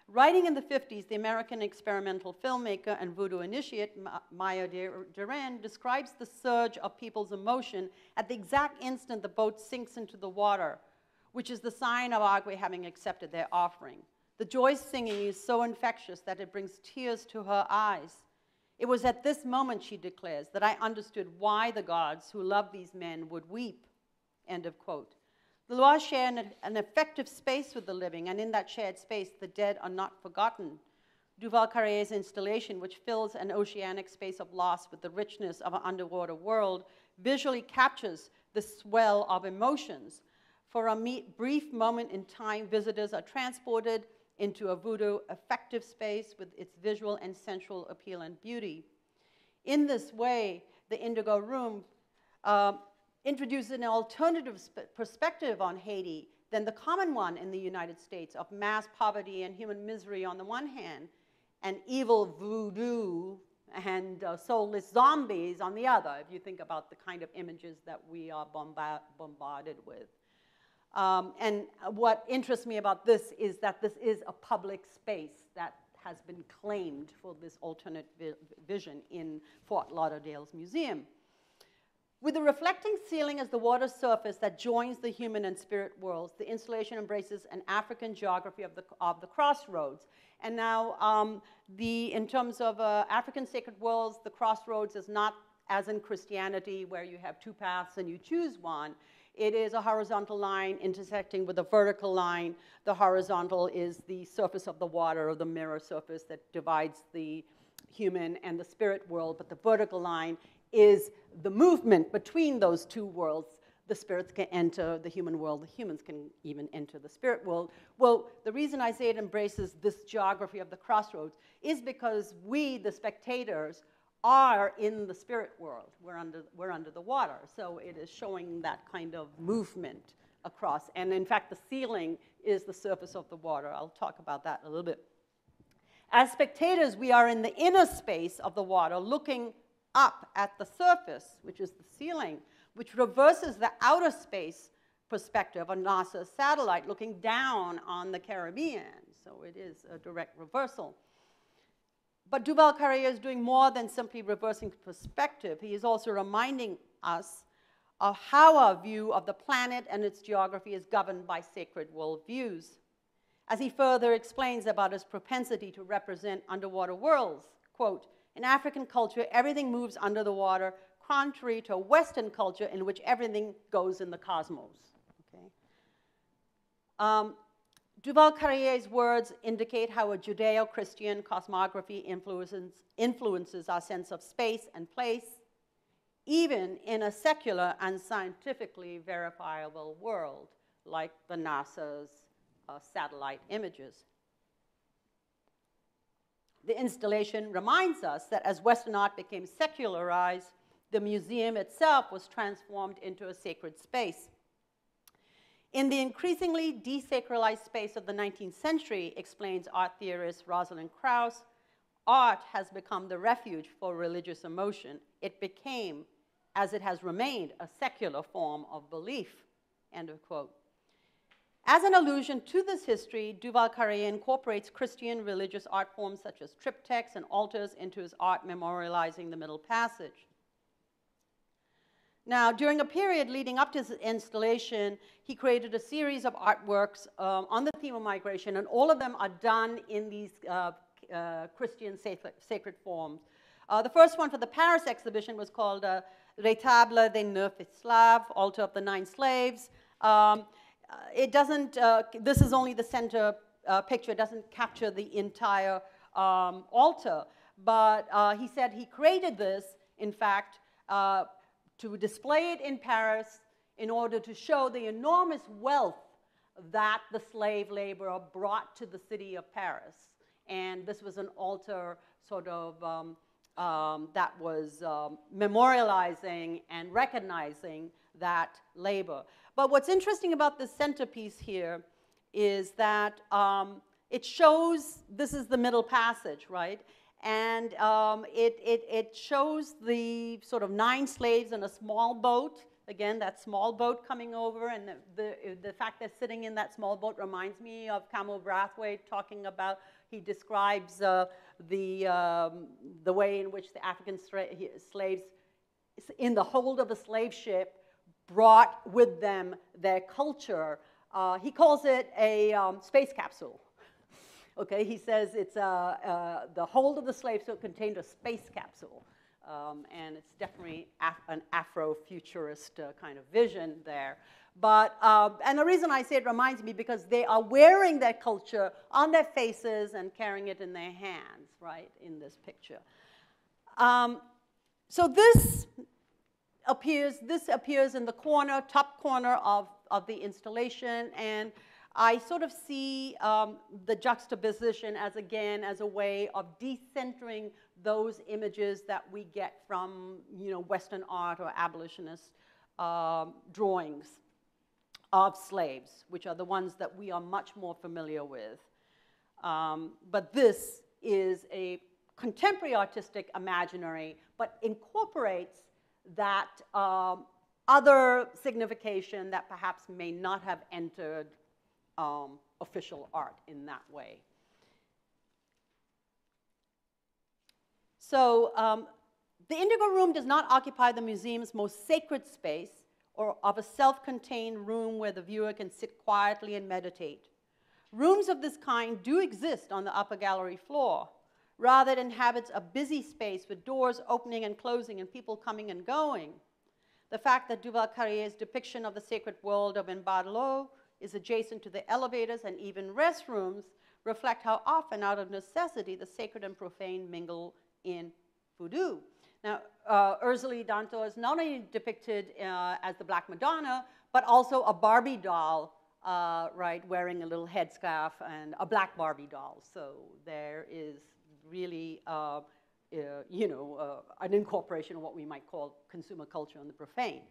Writing in the 50s, the American experimental filmmaker and voodoo initiate Maya Deren describes the surge of people's emotion at the exact instant the boat sinks into the water, which is the sign of Agwe having accepted their offering. The joy singing is so infectious that it brings tears to her eyes. It was at this moment, she declares, that I understood why the gods who loved these men would weep, end of quote. The Loire share an effective space with the living, and in that shared space, the dead are not forgotten. Duval-Carrié's installation, which fills an oceanic space of loss with the richness of an underwater world, visually captures the swell of emotions. For a brief moment in time, visitors are transported into a voodoo affective space with its visual and sensual appeal and beauty. In this way, the Indigo Room introduces an alternative perspective on Haiti than the common one in the United States of mass poverty and human misery on the one hand, and evil voodoo and soulless zombies on the other, if you think about the kind of images that we are bombarded with. And what interests me about this is that this is a public space that has been claimed for this alternate vision in Fort Lauderdale's museum. With the reflecting ceiling as the water surface that joins the human and spirit worlds, the installation embraces an African geography of the crossroads. And now, in terms of African sacred worlds, the crossroads is not as in Christianity, where you have two paths and you choose one. It is a horizontal line intersecting with a vertical line. The horizontal is the surface of the water, or the mirror surface that divides the human and the spirit world, but the vertical line is the movement between those two worlds. The spirits can enter the human world, the humans can even enter the spirit world. Well, the reason I say it embraces this geography of the crossroads is because we, the spectators, are in the spirit world. We're under the water. So it is showing that kind of movement across. And in fact, the ceiling is the surface of the water. I'll talk about that a little bit. As spectators, we are in the inner space of the water, looking up at the surface, which is the ceiling, which reverses the outer space perspective of NASA's satellite looking down on the Caribbean. So it is a direct reversal. But Duval-Carrié is doing more than simply reversing perspective. He is also reminding us of how our view of the planet and its geography is governed by sacred worldviews. As he further explains about his propensity to represent underwater worlds, quote, in African culture, everything moves under the water, contrary to a Western culture in which everything goes in the cosmos. Okay? Duval-Carrié's words indicate how a Judeo-Christian cosmography influences our sense of space and place, even in a secular and scientifically verifiable world, like the NASA's satellite images. The installation reminds us that as Western art became secularized, the museum itself was transformed into a sacred space. In the increasingly desacralized space of the 19th century, explains art theorist Rosalind Krauss, art has become the refuge for religious emotion. It became, as it has remained, a secular form of belief, end of quote. As an allusion to this history, Duval-Carrié incorporates Christian religious art forms such as triptychs and altars into his art memorializing the Middle Passage. Now, during a period leading up to his installation, he created a series of artworks on the theme of migration, and all of them are done in these Christian sacred forms. The first one for the Paris exhibition was called Retable des 9 Esclaves, Altar of the 9 Slaves. It doesn't, this is only the center picture, it doesn't capture the entire altar, but he said he created this, in fact, to display it in Paris in order to show the enormous wealth that the slave laborer brought to the city of Paris. And this was an altar sort of that was memorializing and recognizing that labor. But what's interesting about this centerpiece here is that it shows, this is the middle passage, right? And it shows the sort of 9 slaves in a small boat. Again, that small boat coming over, and the fact they're sitting in that small boat reminds me of Campbell Brathwaite talking about, he describes the way in which the African slaves in the hold of a slave ship brought with them their culture. He calls it a space capsule. Okay, he says it's the hold of the slave so it contained a space capsule. And it's definitely an Afrofuturist kind of vision there. But, and the reason I say it reminds me because they are wearing their culture on their faces and carrying it in their hands, right, in this picture. So this appears in the corner, top corner of the installation, and I sort of see the juxtaposition as, again, as a way of decentering those images that we get from, you know, Western art or abolitionist drawings of slaves, which are the ones that we are much more familiar with. But this is a contemporary artistic imaginary, but incorporates that other signification that perhaps may not have entered official art in that way. So the Indigo Room does not occupy the museum's most sacred space or of a self-contained room where the viewer can sit quietly and meditate. Rooms of this kind do exist on the upper gallery floor. Rather, it inhabits a busy space with doors opening and closing and people coming and going. The fact that Duval-Carrié's depiction of the sacred world of Mbadlo is adjacent to the elevators and even restrooms reflect how often, out of necessity, the sacred and profane mingle in Vodou. Now, Ursula Danto is not only depicted as the Black Madonna, but also a Barbie doll, right, wearing a little headscarf, and a black Barbie doll. So there is really, you know, an incorporation of what we might call consumer culture and the profane.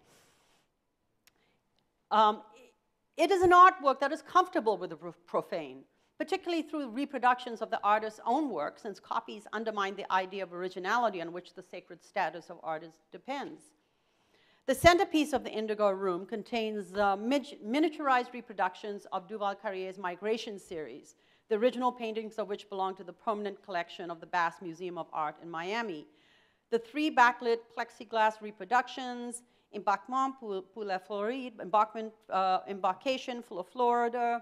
It is an artwork that is comfortable with the profane, particularly through reproductions of the artist's own work, since copies undermine the idea of originality on which the sacred status of artists depends. The centerpiece of the Indigo Room contains miniaturized reproductions of Duval-Carrié's Migration series, the original paintings of which belong to the permanent collection of the Bass Museum of Art in Miami. The 3 backlit plexiglass reproductions, Embarquement pour la Floride, Embarcation for Florida,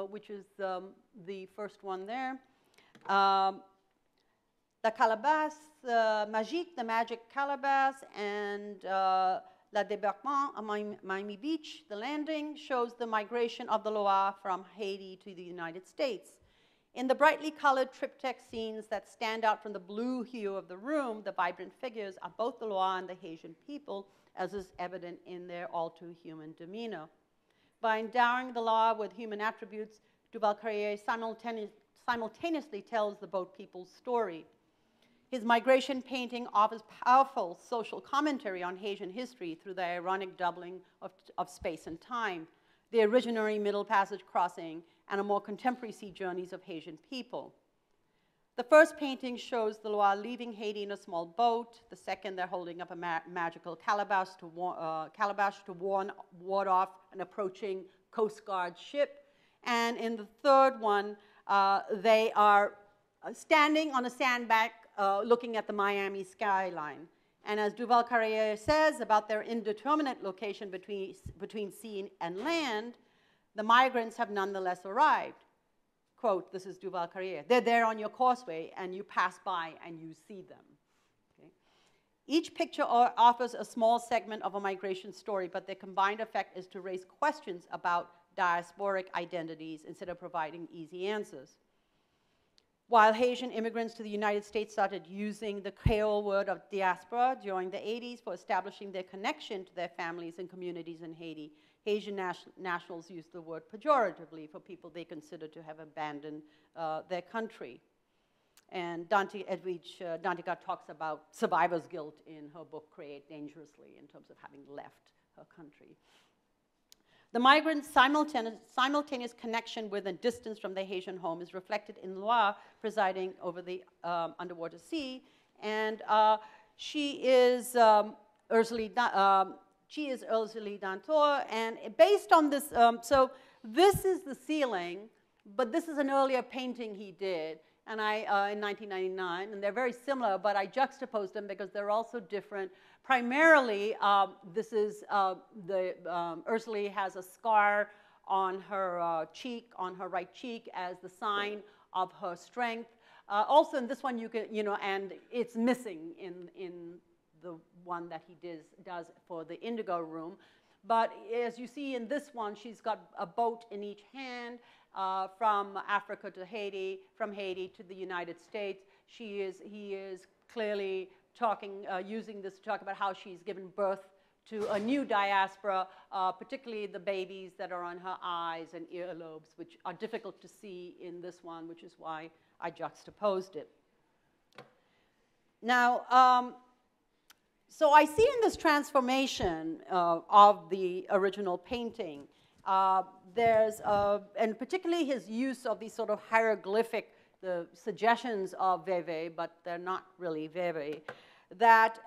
which is the first one there. La Calebasse Magique, the Magic Calebasse, and La Débarquement on Miami Beach, the landing, shows the migration of the Loire from Haiti to the United States. In the brightly colored triptych scenes that stand out from the blue hue of the room, the vibrant figures are both the Loire and the Haitian people, as is evident in their all-too-human demeanor. By endowing the Loire with human attributes, Duval-Carrié simultaneously tells the boat people's story. His migration painting offers powerful social commentary on Haitian history through the ironic doubling of space and time, the originary Middle Passage crossing, and a more contemporary sea journeys of Haitian people. The first painting shows the Loire leaving Haiti in a small boat. The second, they're holding up a magical calabash to ward off an approaching Coast Guard ship. And in the third one, they are standing on a sandbank looking at the Miami skyline. And as Duval-Carrié says about their indeterminate location between sea and land, the migrants have nonetheless arrived. Quote, this is Duval-Carrié. They're there on your causeway, and you pass by and you see them. Okay? Each picture offers a small segment of a migration story, but their combined effect is to raise questions about diasporic identities instead of providing easy answers. While Haitian immigrants to the United States started using the Creole word of diaspora during the 80s for establishing their connection to their families and communities in Haiti, Haitian nationals used the word pejoratively for people they considered to have abandoned their country. And Dante Danticat talks about survivor's guilt in her book, Create Dangerously, in terms of having left her country. The migrants' simultaneous connection with and distance from their Haitian home is reflected in Loire presiding over the underwater sea. And she is Ursula Dantor. And based on this, so this is the ceiling, but this is an earlier painting he did in 1999. And they're very similar, but I juxtaposed them because they're also different. Primarily, this is Ursula has a scar on her cheek, on her right cheek, as the sign of her strength. Also, in this one, you can, and it's missing in the one that he does for the Indigo room. But as you see in this one, she's got a boat in each hand from Africa to Haiti, from Haiti to the United States. He is clearly using this to talk about how she's given birth to a new diaspora, particularly the babies that are on her eyes and earlobes, which are difficult to see in this one, which is why I juxtaposed it. Now, so I see in this transformation of the original painting, and particularly his use of these sort of hieroglyphic, the suggestions of Veve, but they're not really Veve, that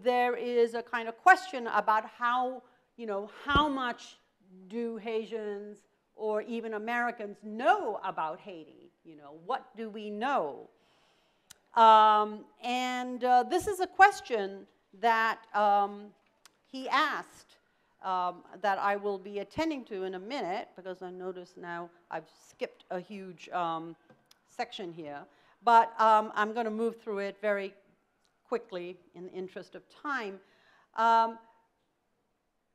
there is a kind of question about how much do Haitians or even Americans know about Haiti? What do we know? This is a question that he asked that I will be attending to in a minute, because I notice now I've skipped a huge section here, but I'm going to move through it very quickly in the interest of time.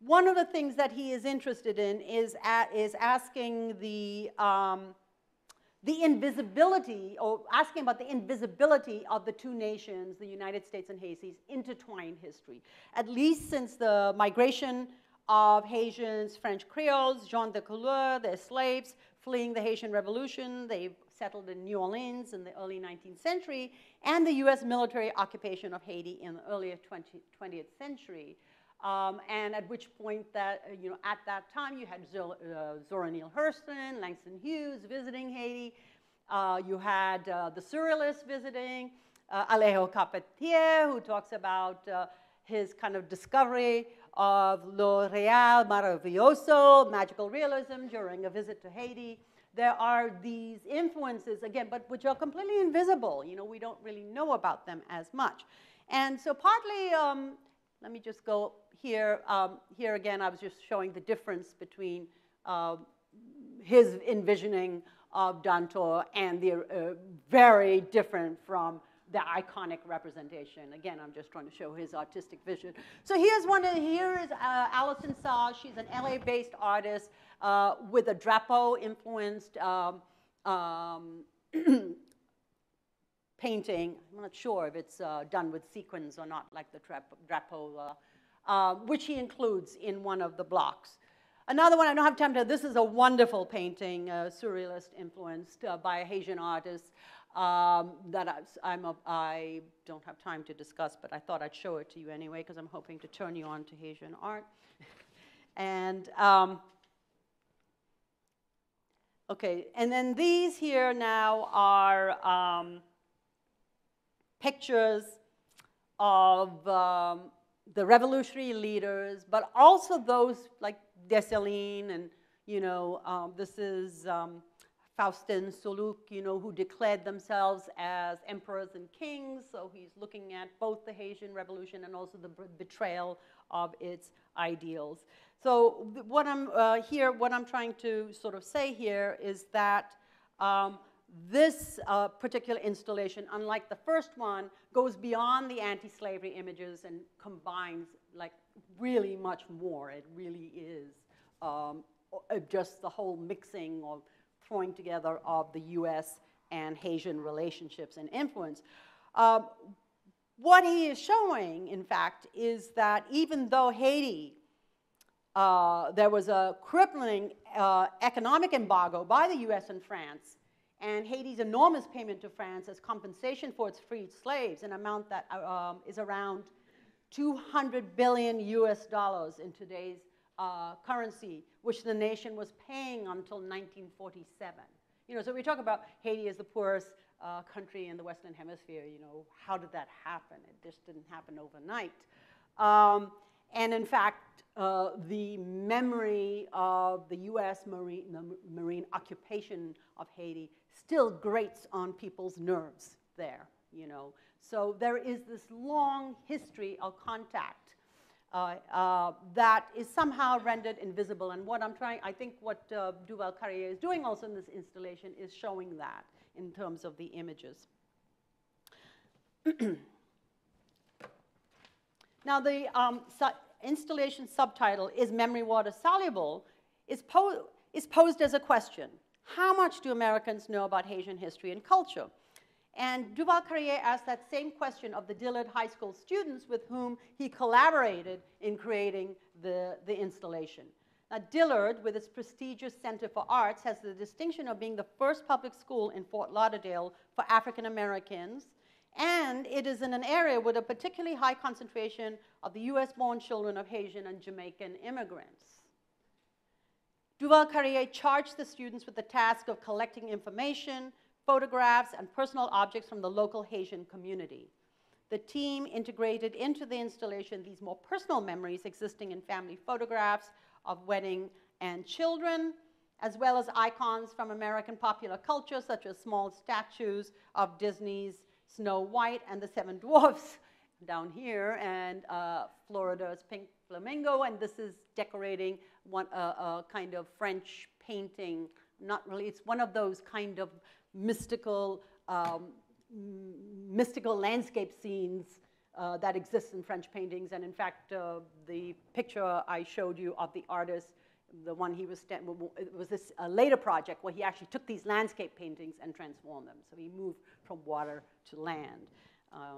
One of the things that he is interested in is asking the invisibility, or asking about the invisibility of the two nations, the United States and Haiti's intertwined history, at least since the migration of Haitians, French Creoles, gens de couleur, their slaves, fleeing the Haitian Revolution. They settled in New Orleans in the early 19th century, and the US military occupation of Haiti in the earlier 20th century. And at which point that, at that time you had Zora Neale Hurston, Langston Hughes visiting Haiti. You had the Surrealists visiting, Alejo Carpentier, who talks about his kind of discovery of lo real maravilloso, magical realism, during a visit to Haiti. There are these influences, again, but which are completely invisible. We don't really know about them as much. And so partly, let me just go here. Here again, I was just showing the difference between his envisioning of Dantor and the very different from the iconic representation. Again, I'm just trying to show his artistic vision. So here is Alison Saw. She's an LA-based artist with a Drapeau-influenced painting. I'm not sure if it's done with sequins or not, like the Drapeau, which he includes in one of the blocks. Another one, I don't have time to, this is a wonderful painting, surrealist influenced by a Haitian artist that I don't have time to discuss, but I thought I'd show it to you anyway, because I'm hoping to turn you on to Haitian art. And okay, and then these here now are pictures of the revolutionary leaders, but also those like Dessalines, and this is Faustin Soluble, who declared themselves as emperors and kings. So he's looking at both the Haitian Revolution and also the betrayal of its ideals. So what I'm trying to sort of say here is that this particular installation, unlike the first one, goes beyond the anti-slavery images and combines like really much more. It really is just the whole mixing or throwing together of the U.S. and Haitian relationships and influence. What he is showing, in fact, is that even though Haiti, there was a crippling economic embargo by the U.S. and France, and Haiti's enormous payment to France as compensation for its freed slaves, an amount that is around $200 billion in today's currency, which the nation was paying until 1947. So we talk about Haiti as the poorest country in the Western Hemisphere. How did that happen? It just didn't happen overnight. And in fact, the memory of the U.S. marine occupation of Haiti still grates on people's nerves there, So there is this long history of contact that is somehow rendered invisible. And I think what Duval-Carrié is doing also in this installation is showing that in terms of the images. Now, the installation subtitle, "Is Memory Water Soluble?" is posed as a question. How much do Americans know about Haitian history and culture? And Duval-Carrié asked that same question of the Dillard High School students with whom he collaborated in creating the installation. Now, Dillard, with its prestigious Center for Arts, has the distinction of being the first public school in Fort Lauderdale for African Americans, and it is in an area with a particularly high concentration of the US-born children of Haitian and Jamaican immigrants. Duval-Carrié charged the students with the task of collecting information, photographs, and personal objects from the local Haitian community. The team integrated into the installation these more personal memories existing in family photographs of wedding and children, as well as icons from American popular culture, such as small statues of Disney's Snow White and the Seven Dwarfs down here, and Florida's Pink Flamingo, and this is decorating a kind of French painting. Not really, it's one of those kind of mystical landscape scenes that exist in French paintings. And in fact, the picture I showed you of the artist, the one he was, it was this later project where he actually took these landscape paintings and transformed them. So he moved from water to land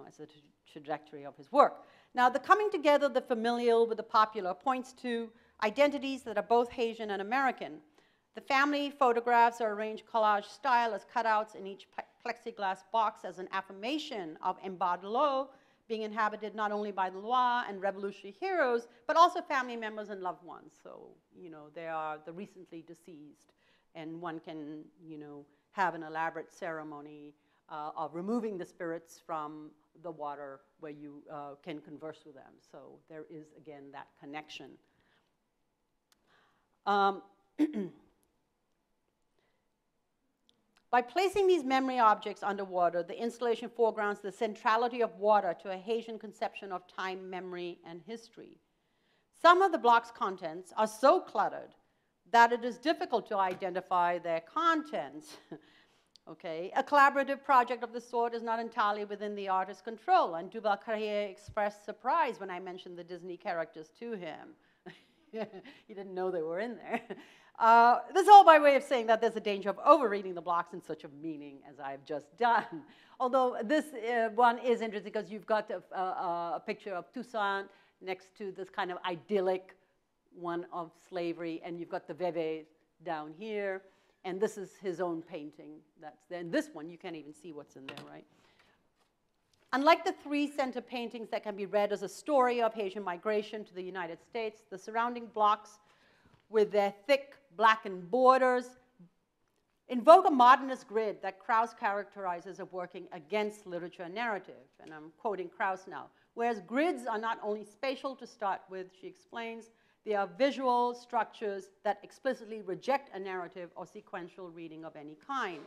as a trajectory of his work. Now, the coming together of the familial with the popular points to identities that are both Haitian and American. The family photographs are arranged collage style as cutouts in each plexiglass box as an affirmation of Mbadlo being inhabited not only by the Loire and revolutionary heroes, but also family members and loved ones. So, they are the recently deceased, and one can, have an elaborate ceremony of removing the spirits from the water where you can converse with them. So there is, again, that connection. By placing these memory objects underwater, the installation foregrounds the centrality of water to a Haitian conception of time, memory, and history. Some of the block's contents are so cluttered that it is difficult to identify their contents. Okay? A collaborative project of this sort is not entirely within the artist's control, and Duval-Carrié expressed surprise when I mentioned the Disney characters to him. He didn't know they were in there. This is all by way of saying that there's a danger of overreading the blocks in such a meaning as I've just done. Although this one is interesting because you've got a picture of Toussaint next to this kind of idyllic one of slavery, and you've got the Veve down here, and this is his own painting that's there. And this one, you can't even see what's in there, right? Unlike the three center paintings that can be read as a story of Haitian migration to the United States, the surrounding blocks with their thick blackened borders invoke a modernist grid that Krauss characterizes as working against literature narrative. And I'm quoting Krauss now. Whereas grids are not only spatial to start with, she explains, They are visual structures that explicitly reject a narrative or sequential reading of any kind.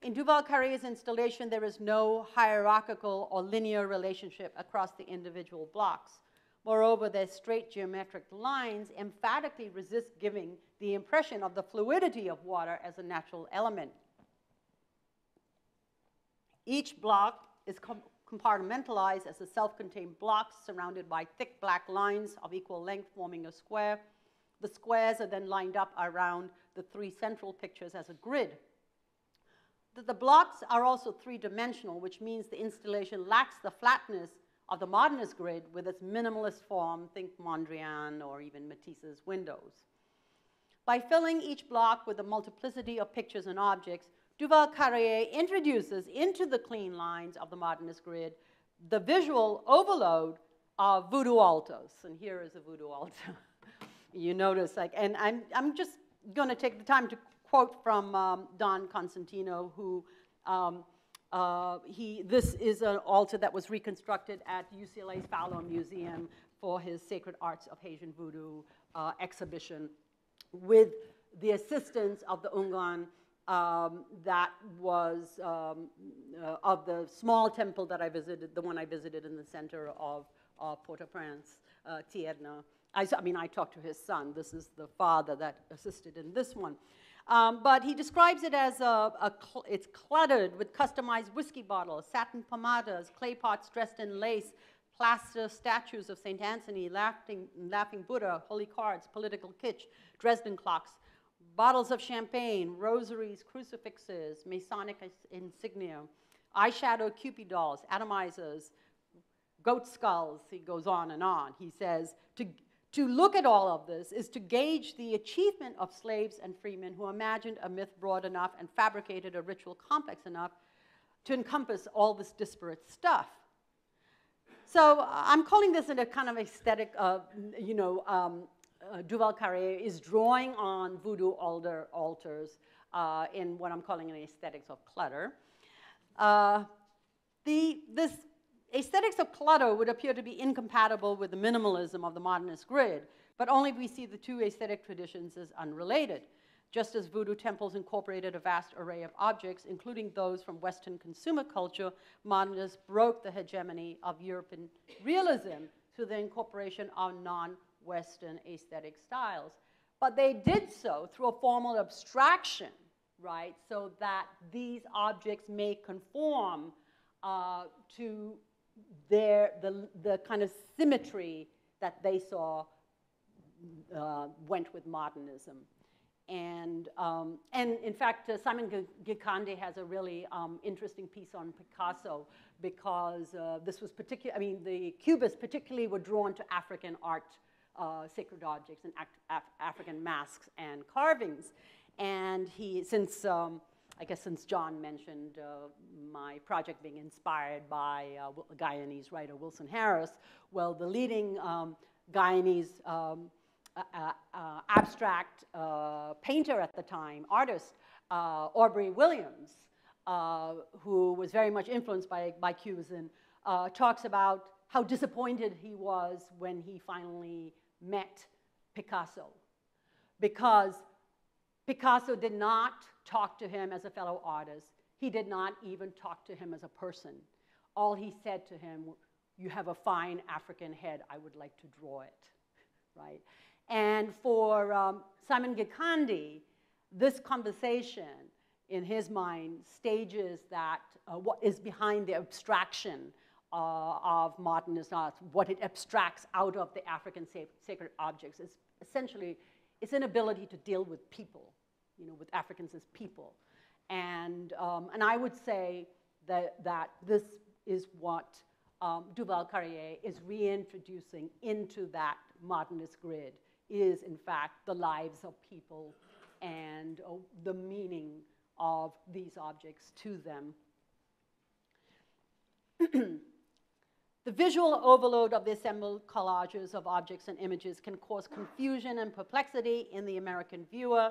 In Duval-Carrié's installation, there is no hierarchical or linear relationship across the individual blocks. Moreover, their straight geometric lines emphatically resist giving the impression of the fluidity of water as a natural element. Each block is compartmentalized as a self-contained block surrounded by thick black lines of equal length forming a square. The squares are then lined up around the three central pictures as a grid. The blocks are also three-dimensional, which means the installation lacks the flatness of the modernist grid with its minimalist form, think Mondrian or even Matisse's windows. By filling each block with a multiplicity of pictures and objects, Duval-Carrié introduces into the clean lines of the modernist grid the visual overload of voodoo altars. And here is a voodoo altar. You notice, like, and I'm just going to take the time to quote from Don Constantino, who this is an altar that was reconstructed at UCLA's Fowler Museum for his Sacred Arts of Haitian Voodoo exhibition with the assistance of the Ungan that was of the small temple that I visited, the one I visited in the center of Port-au-Prince, Tierna. I talked to his son. This is the father that assisted in this one. But he describes it as it's cluttered with customized whiskey bottles, satin pomadas, clay pots dressed in lace, plaster statues of St. Anthony, laughing Buddha, holy cards, political kitsch, Dresden clocks, bottles of champagne, rosaries, crucifixes, Masonic insignia, eyeshadow Cupid dolls, atomizers, goat skulls. He goes on and on. He says, to look at all of this is to gauge the achievement of slaves and freemen who imagined a myth broad enough and fabricated a ritual complex enough to encompass all this disparate stuff. So I'm calling this in a kind of aesthetic of, Duval-Carrié is drawing on voodoo altars in what I'm calling an aesthetics of clutter. This aesthetics of clutter would appear to be incompatible with the minimalism of the modernist grid, but only if we see the two aesthetic traditions as unrelated. Just as voodoo temples incorporated a vast array of objects, including those from Western consumer culture, modernists broke the hegemony of European realism through the incorporation of non-Western aesthetic styles. But they did so through a formal abstraction, right, so that these objects may conform to the kind of symmetry that they saw went with modernism. And in fact, Simon Gikande has a really interesting piece on Picasso because this was the Cubists particularly were drawn to African art, sacred objects, and African masks and carvings. And since John mentioned my project being inspired by a Guyanese writer, Wilson Harris, well, the leading Guyanese abstract painter at the time, artist, Aubrey Williams, who was very much influenced by Cubism, talks about how disappointed he was when he finally met Picasso, because Picasso did not talk to him as a fellow artist. He did not even talk to him as a person. All he said to him, "You have a fine African head. I would like to draw it," right? And for Simon Gikande, this conversation, in his mind, stages that what is behind the abstraction of modernist art, what it abstracts out of the African sacred objects, is essentially its inability to deal with people, with Africans as people. And I would say that this is what Duval-Carrié is reintroducing into that modernist grid, is in fact the lives of people and the meaning of these objects to them. The visual overload of the assembled collages of objects and images can cause confusion and perplexity in the American viewer.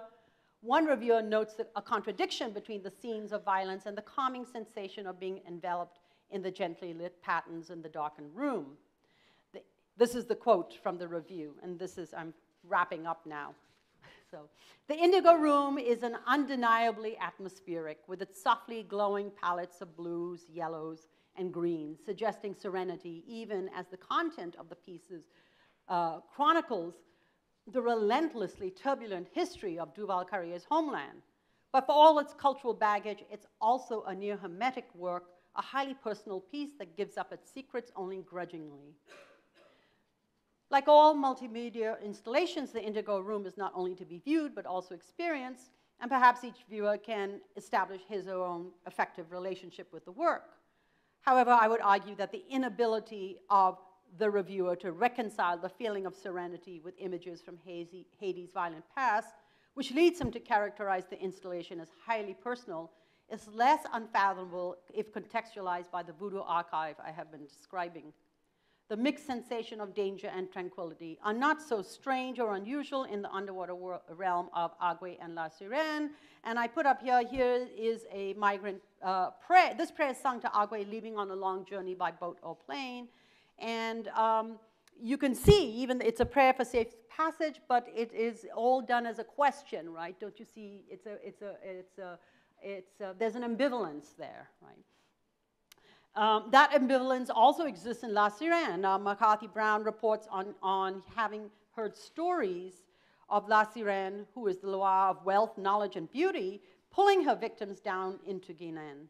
One reviewer notes that a contradiction between the scenes of violence and the calming sensation of being enveloped in the gently lit patterns in the darkened room. This is the quote from the review, and this is, I'm wrapping up now. So, the Indigo Room is an undeniably atmospheric, with its softly glowing palettes of blues, yellows, and greens, suggesting serenity, even as the content of the pieces chronicles the relentlessly turbulent history of Duval-Carrié's homeland. But for all its cultural baggage, it's also a near hermetic work, a highly personal piece that gives up its secrets only grudgingly. Like all multimedia installations, the Indigo Room is not only to be viewed, but also experienced, and perhaps each viewer can establish his or her own effective relationship with the work. However, I would argue that the inability of the reviewer to reconcile the feeling of serenity with images from Haiti's violent past, which leads him to characterize the installation as highly personal, is less unfathomable if contextualized by the Vodou archive I have been describing. The mixed sensation of danger and tranquility are not so strange or unusual in the underwater realm of Agwe and La Sirène. And I put up here is a migrant prayer. This prayer is sung to Agwe leaving on a long journey by boat or plane. And you can see, even it's a prayer for safe passage, but it is all done as a question, right? Don't you see? There's an ambivalence there, right? That ambivalence also exists in La Sirène. McCarthy Brown reports on having heard stories of La Sirène, who is the Loire of wealth, knowledge, and beauty, pulling her victims down into Guinéan.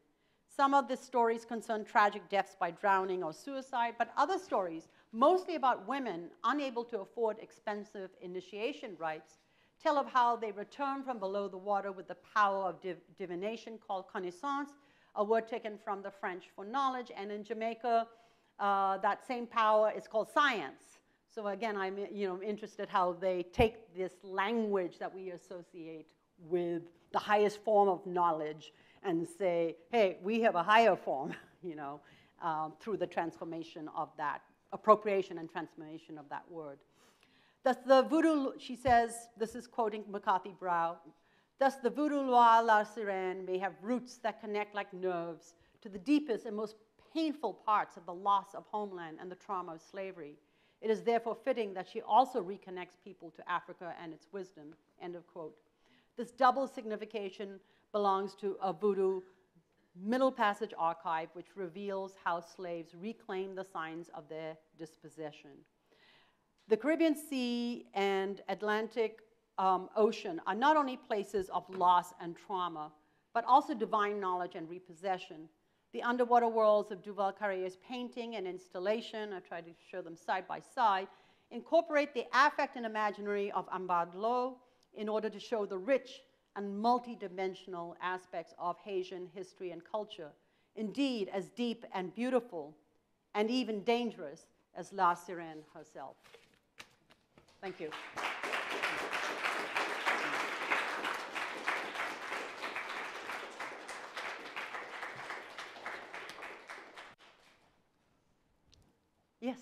Some of the stories concern tragic deaths by drowning or suicide, but other stories, mostly about women unable to afford expensive initiation rites, tell of how they return from below the water with the power of divination called connaissance, a word taken from the French for knowledge, and in Jamaica, that same power is called science. So again, I'm interested how they take this language that we associate with the highest form of knowledge and say, hey, we have a higher form, through the transformation of that, appropriation and transformation of that word. Thus the Vodou, she says, this is quoting McCarthy Brown, thus the Vodou Loire La Sirène may have roots that connect like nerves to the deepest and most painful parts of the loss of homeland and the trauma of slavery. It is therefore fitting that she also reconnects people to Africa and its wisdom, end of quote. This double signification belongs to a Vodou Middle Passage archive, which reveals how slaves reclaim the signs of their dispossession. The Caribbean Sea and Atlantic Ocean are not only places of loss and trauma, but also divine knowledge and repossession. The underwater worlds of Duval-Carrié's painting and installation, I tried to show them side by side, incorporate the affect and imaginary of Ambadlo in order to show the rich and multidimensional aspects of Haitian history and culture, indeed as deep and beautiful and even dangerous as La Sirène herself. Thank you. Yes.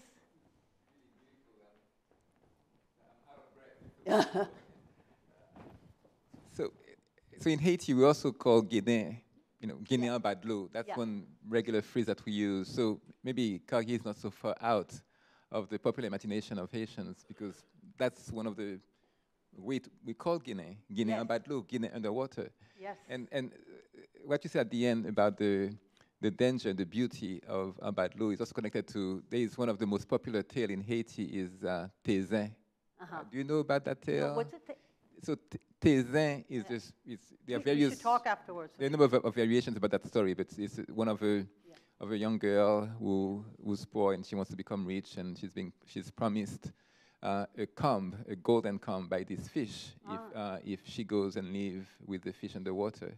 So in Haiti, we also call Guinée, Guinéen bad l'eau. That's one regular phrase that we use. So maybe Carrié is not so far out of the popular imagination of Haitians, because that's one of the ways we call Guinée, Guinéen bad l'eau, Guinée underwater. Yes. And what you said at the end about the danger, the beauty of Ambadlo is also connected to, there is one of the most popular tales in Haiti is Tézin. Do you know about that tale? What's it? So Tézin is just, there are various, we should talk afterwards. there are a number of variations about that story, but it's one of a young girl who's poor and she wants to become rich, and she's promised a golden comb by this fish if she goes and live with the fish underwater.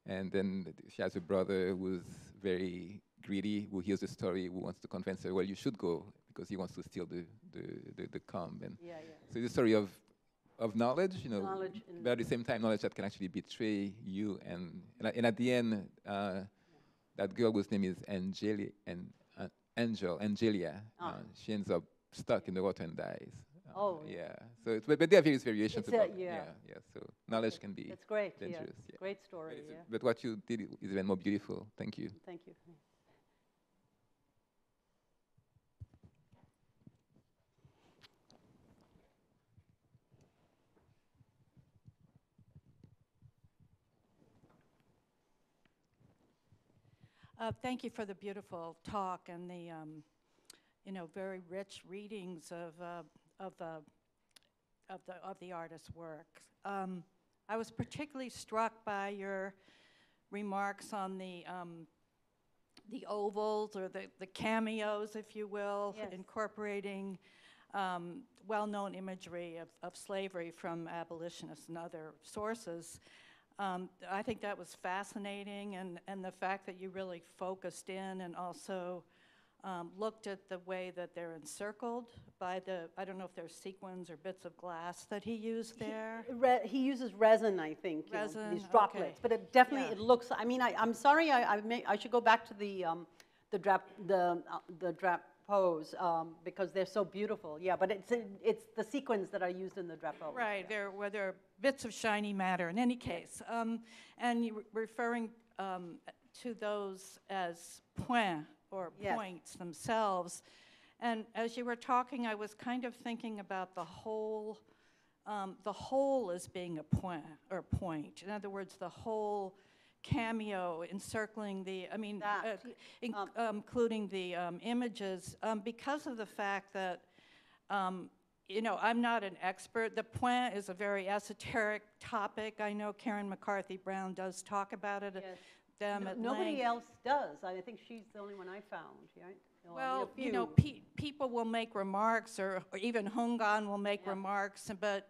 And then she has a brother who's very greedy, who hears the story, who wants to convince her, well, you should go, because he wants to steal the comb. And so it's a story of knowledge, but at the same time, knowledge that can actually betray you. And at the end, that girl whose name is Angelia, she ends up stuck in the water and dies. Yeah. So, but there are various variations about it. Yeah. So knowledge can be dangerous. Yeah. Great story. But what you did is even more beautiful. Thank you. Thank you. Thank you for the beautiful talk and the, very rich readings of the artist's work. I was particularly struck by your remarks on the ovals or the cameos, if you will, Yes. incorporating well-known imagery of slavery from abolitionists and other sources. I think that was fascinating, and the fact that you really focused in and also looked at the way that they're encircled by I don't know if there's sequins or bits of glass that he used there. He uses resin, I think, Resin, these droplets. okay. But it definitely, Yeah. it looks, I mean, I'm sorry, I should go back to the drapos, because they're so beautiful. Yeah, but it's the sequins that are used in the drapos. Right, Yeah. there are bits of shiny matter in any case. And you were referring to those as points or Yes. points themselves. And as you were talking, I was kind of thinking about the whole as being a point or point. In other words, the whole cameo encircling the, I mean, That, including the images, because of the fact that, I'm not an expert. The point is a very esoteric topic. I know Karen McCarthy Brown does talk about it. Yes. Them at Nobody length. else does. I think she's the only one I found, right? Or Well, a few. people will make remarks, or even Hungan will make Yeah. remarks, but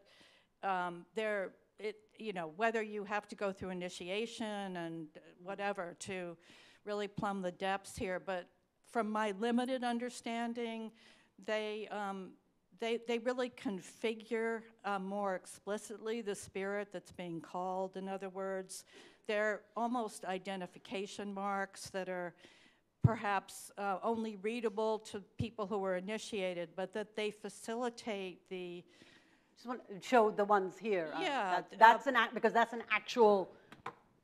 whether you have to go through initiation and whatever to really plumb the depths here, but from my limited understanding, they really configure more explicitly the spirit that's being called. In other words, they're almost identification marks that are perhaps only readable to people who were initiated, but that they facilitate the... Just want to show the ones here. Yeah, That's because that's an actual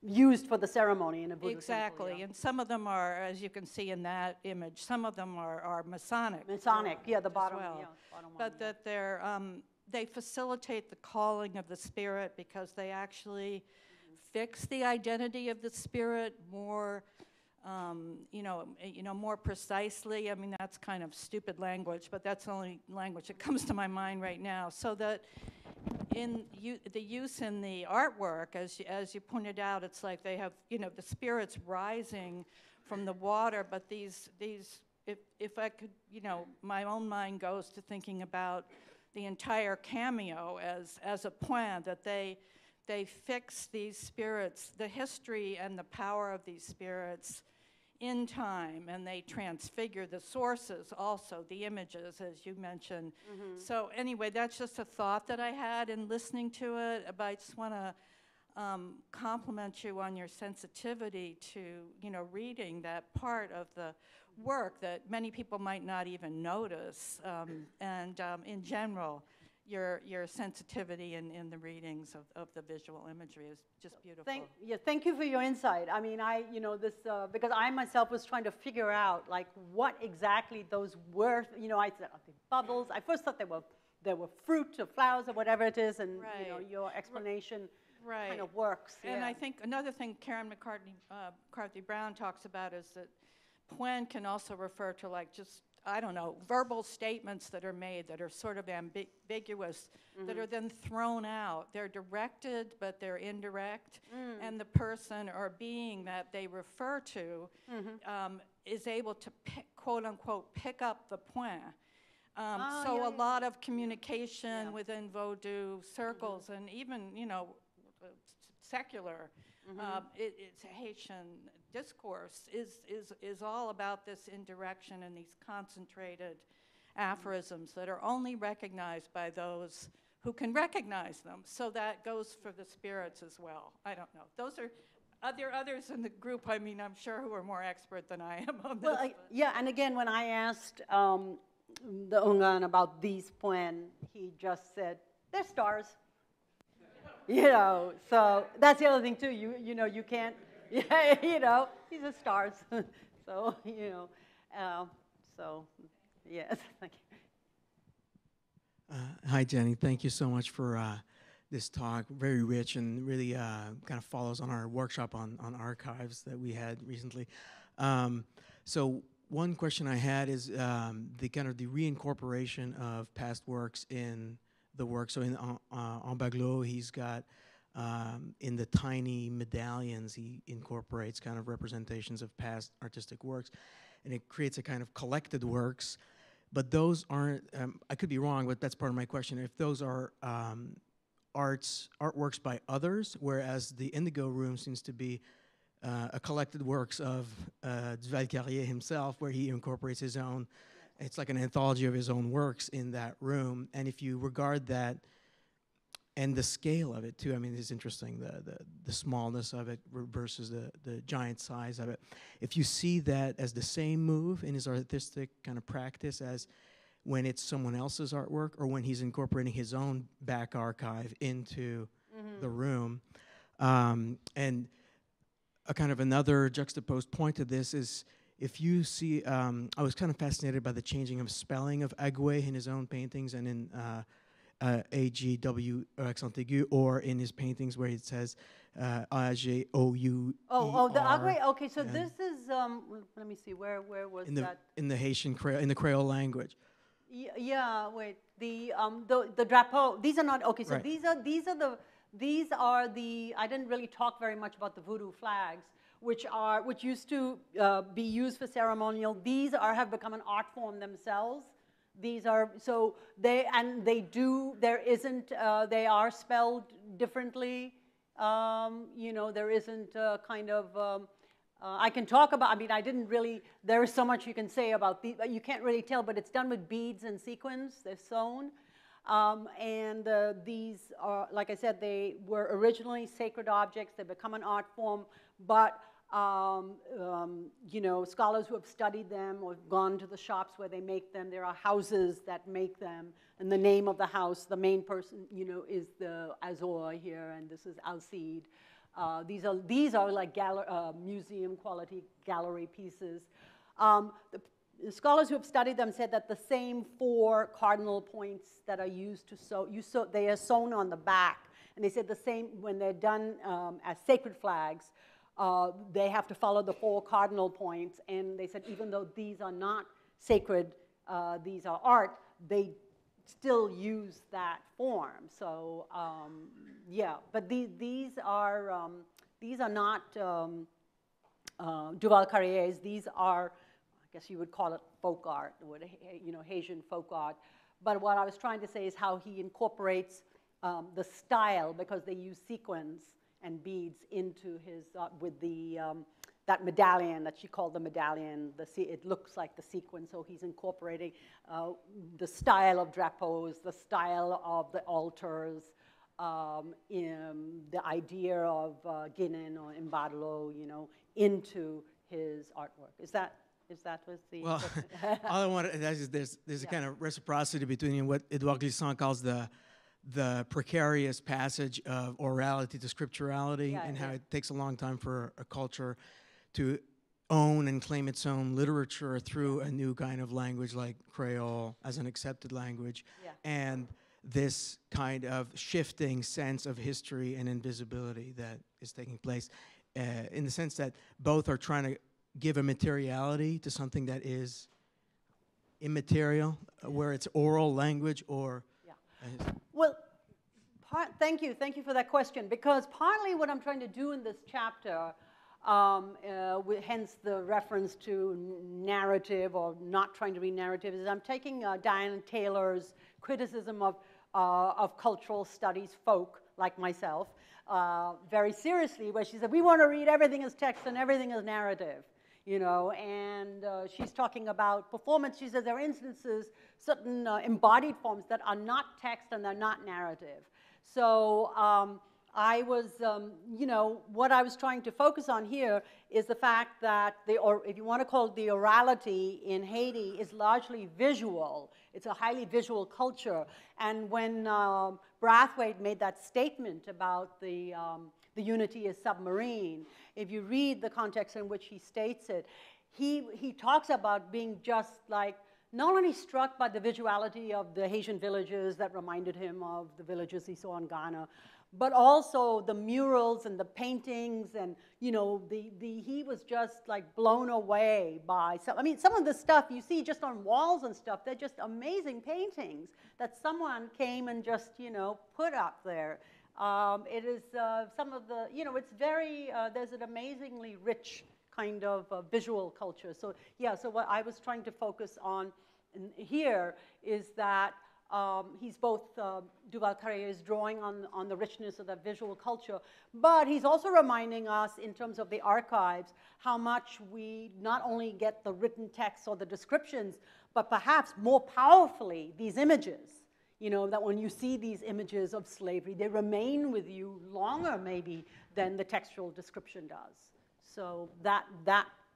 used for the ceremony in a Vodou Exactly, temple, yeah. and some of them are, as you can see in that image, some of them are Masonic. Masonic, yeah, the as bottom, well. yeah, bottom one. But yeah. that they facilitate the calling of the spirit because they actually fix the identity of the spirit more, more precisely. I mean, that's kind of stupid language, but that's the only language that comes to my mind right now. So that in the use in the artwork, as you pointed out, it's like they have, the spirits rising from the water, but these if I could, my own mind goes to thinking about the entire cameo as a point, that they fix these spirits, the history and the power of these spirits in time, and they transfigure the sources also, the images, as you mentioned. Mm-hmm. So anyway, that's just a thought that I had in listening to it, but I just want to compliment you on your sensitivity to, reading that part of the work that many people might not even notice, and in general, your sensitivity in the readings of the visual imagery is just beautiful. Thank you for your insight. I mean, because I myself was trying to figure out, like, what exactly those were. I said, okay, bubbles. I first thought they were fruit or flowers or whatever it is, and, Right. Your explanation Right. kind of works. And yeah. I think another thing Karen McCarthy Brown talks about is that point can also refer to, like, just, I don't know, verbal statements that are made that are sort of ambiguous, that are then thrown out. They're directed, but they're indirect, and the person or being that they refer to is able to, quote unquote, pick up the point. A lot of communication within Vodou circles, and even, secular, it's Haitian discourse is all about this indirection and these concentrated aphorisms that are only recognized by those who can recognize them. So that goes for the spirits as well. I don't know. Those are there others in the group, I mean, I'm sure, who are more expert than I am on this. Well, yeah, and again, when I asked the Ungan about these points, he just said, they're stars. So that's the other thing too. You can't. Yeah, these are stars. So So yes, thank you. Hi, Jenny. Thank you so much for this talk. Very rich and really kind of follows on our workshop on archives that we had recently. So one question I had is the kind of the reincorporation of past works in the work. So in En Baglo, he's got in the tiny medallions, he incorporates kind of representations of past artistic works, and it creates a kind of collected works. But those aren't, I could be wrong, but that's part of my question. If those are artworks by others, whereas the Indigo room seems to be a collected works of Duval-Carrié himself, where he incorporates his own, it's like an anthology of his own works in that room. And if you regard that, and the scale of it too, I mean, it's interesting, the smallness of it versus the giant size of it. If you see that as the same move in his artistic kind of practice as when it's someone else's artwork, or when he's incorporating his own back archive into the room. And a kind of another juxtaposed point to this is, if you see, I was kind of fascinated by the changing of spelling of Agoué in his own paintings and in A-G-W accent aigu, or in his paintings where it says A-G-O-U-E-R. Oh, the Agoué, okay, so this is, let me see, where was that? In the Haitian Creole, in the Creole language. Yeah, wait, the drapeau, these are not, okay, so Right. these are the, I didn't really talk very much about the Vodou flags, which used to be used for ceremonial. These have become an art form themselves. These are, so they are spelled differently. You know, there isn't kind of, I can talk about, I mean, I didn't really, there is so much you can say about these, you can't really tell, but it's done with beads and sequins, they're sewn. These are, like I said, they were originally sacred objects. They become an art form, but you know, scholars who have studied them or gone to the shops where they make them, there are houses that make them, and the name of the house, the main person, you know, is the Azor here, and this is Alcide. These are like museum quality gallery pieces. The scholars who have studied them said that the same 4 cardinal points that are used to sew, they are sewn on the back. And they said the same, when they're done as sacred flags, they have to follow the 4 cardinal points. And they said even though these are not sacred, these are art, they still use that form. So yeah, but these are not Duval-Carriés. These are, I guess you would call it folk art, or, you know, Haitian folk art. But what I was trying to say is how he incorporates the style, because they use sequins and beads into his, with the, that medallion that she called the medallion, it looks like the sequin, so he's incorporating the style of drapeaus, the style of the altars, the idea of Guinan or Embadlo, you know, into his artwork. Is that was the... Well, all I want to is there's a kind of reciprocity between what Édouard Glissant calls the precarious passage of orality to scripturality, and how it takes a long time for a culture to own and claim its own literature through a new kind of language like Creole as an accepted language, and this kind of shifting sense of history and invisibility that is taking place, in the sense that both are trying to give a materiality to something that is immaterial, where it's oral language or... Well, thank you for that question, because partly what I'm trying to do in this chapter, hence the reference to narrative or not trying to read narrative, is I'm taking Diana Taylor's criticism of cultural studies folk, like myself, very seriously, where she said, we want to read everything as text and everything as narrative. You know, and she's talking about performance. She says there are instances, certain embodied forms that are not text and they're not narrative. So I was, you know, what I was trying to focus on here is the fact that, or if you want to call it the orality in Haiti, is largely visual. It's a highly visual culture. And when Brathwaite made that statement about the unity is submarine, if you read the context in which he states it, he talks about being just like, not only struck by the visuality of the Haitian villages that reminded him of the villages he saw in Ghana, but also the murals and the paintings, and you know, he was just like blown away by some. I mean, some of the stuff you see just on walls and stuff, they're just amazing paintings that someone came and just, you know, put up there. It is some of the, you know, it's very, there's an amazingly rich kind of visual culture. So yeah, so what I was trying to focus on here is that he's both, Duval-Carrié is drawing on the richness of that visual culture, but he's also reminding us in terms of the archives how much we not only get the written text or the descriptions, but perhaps more powerfully these images. You know, that when you see these images of slavery, they remain with you longer maybe than the textual description does. So that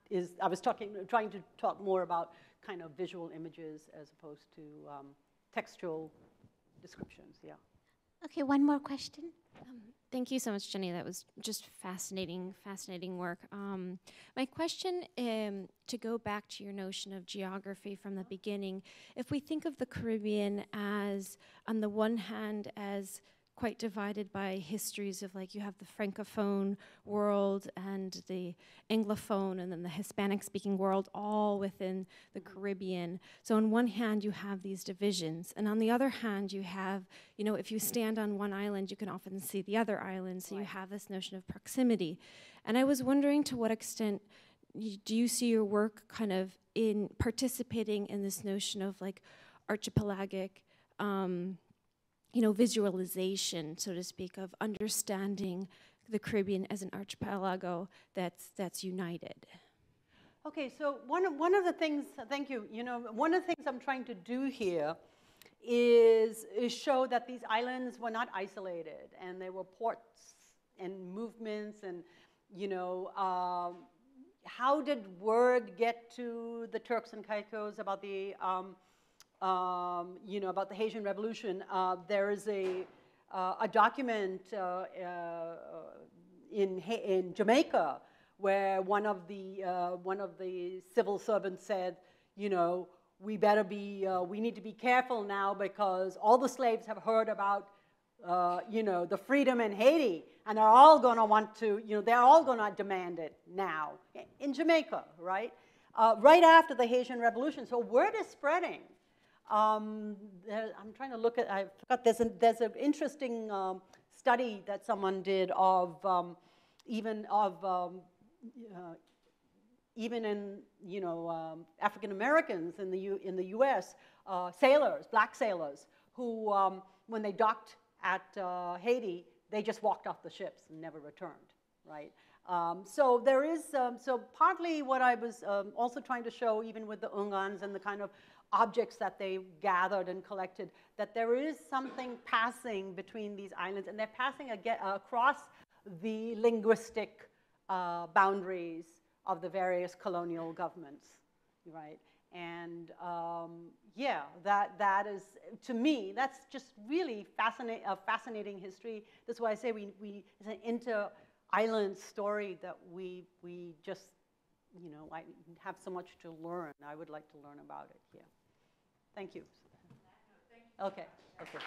is, I was trying to talk more about kind of visual images as opposed to textual descriptions, yeah. Okay, one more question. Thank you so much, Jenny. That was just fascinating, fascinating work. My question, to go back to your notion of geography from the beginning, if we think of the Caribbean as, on the one hand, as quite divided by histories of, like, you have the Francophone world and the Anglophone and then the Hispanic-speaking world all within the Caribbean. So on one hand, you have these divisions. And on the other hand, you have, you know, if you stand on one island, you can often see the other island. So you have this notion of proximity. And I was wondering, to what extent do you see your work kind of in participating in this notion of, like, archipelagic, you know, visualization, so to speak, of understanding the Caribbean as an archipelago that's united? Okay, so one of the things, thank you, you know, one of the things I'm trying to do here is show that these islands were not isolated, and there were ports and movements, and, you know, how did word get to the Turks and Caicos about the you know, about the Haitian Revolution? There is a document in Jamaica where one of the civil servants said, you know, we need to be careful now because all the slaves have heard about, you know, the freedom in Haiti, and they're all going to want to, you know, they're all going to demand it now in Jamaica, right? Right after the Haitian Revolution. So word is spreading. I'm trying to look at, I forgot, there's an interesting study that someone did of even in, you know, African Americans in the U.S., sailors, black sailors, who when they docked at Haiti, they just walked off the ships and never returned, right? So there is, so partly what I was also trying to show, even with the Ungans and the kind of objects that they gathered and collected, that there is something passing between these islands, and they're passing across the linguistic boundaries of the various colonial governments, right? And yeah, that is, to me, that's just really a fascinating history. That's why I say it's an inter-island story that we just, you know, I have so much to learn. I would like to learn about it, yeah. Thank you. Okay. Okay.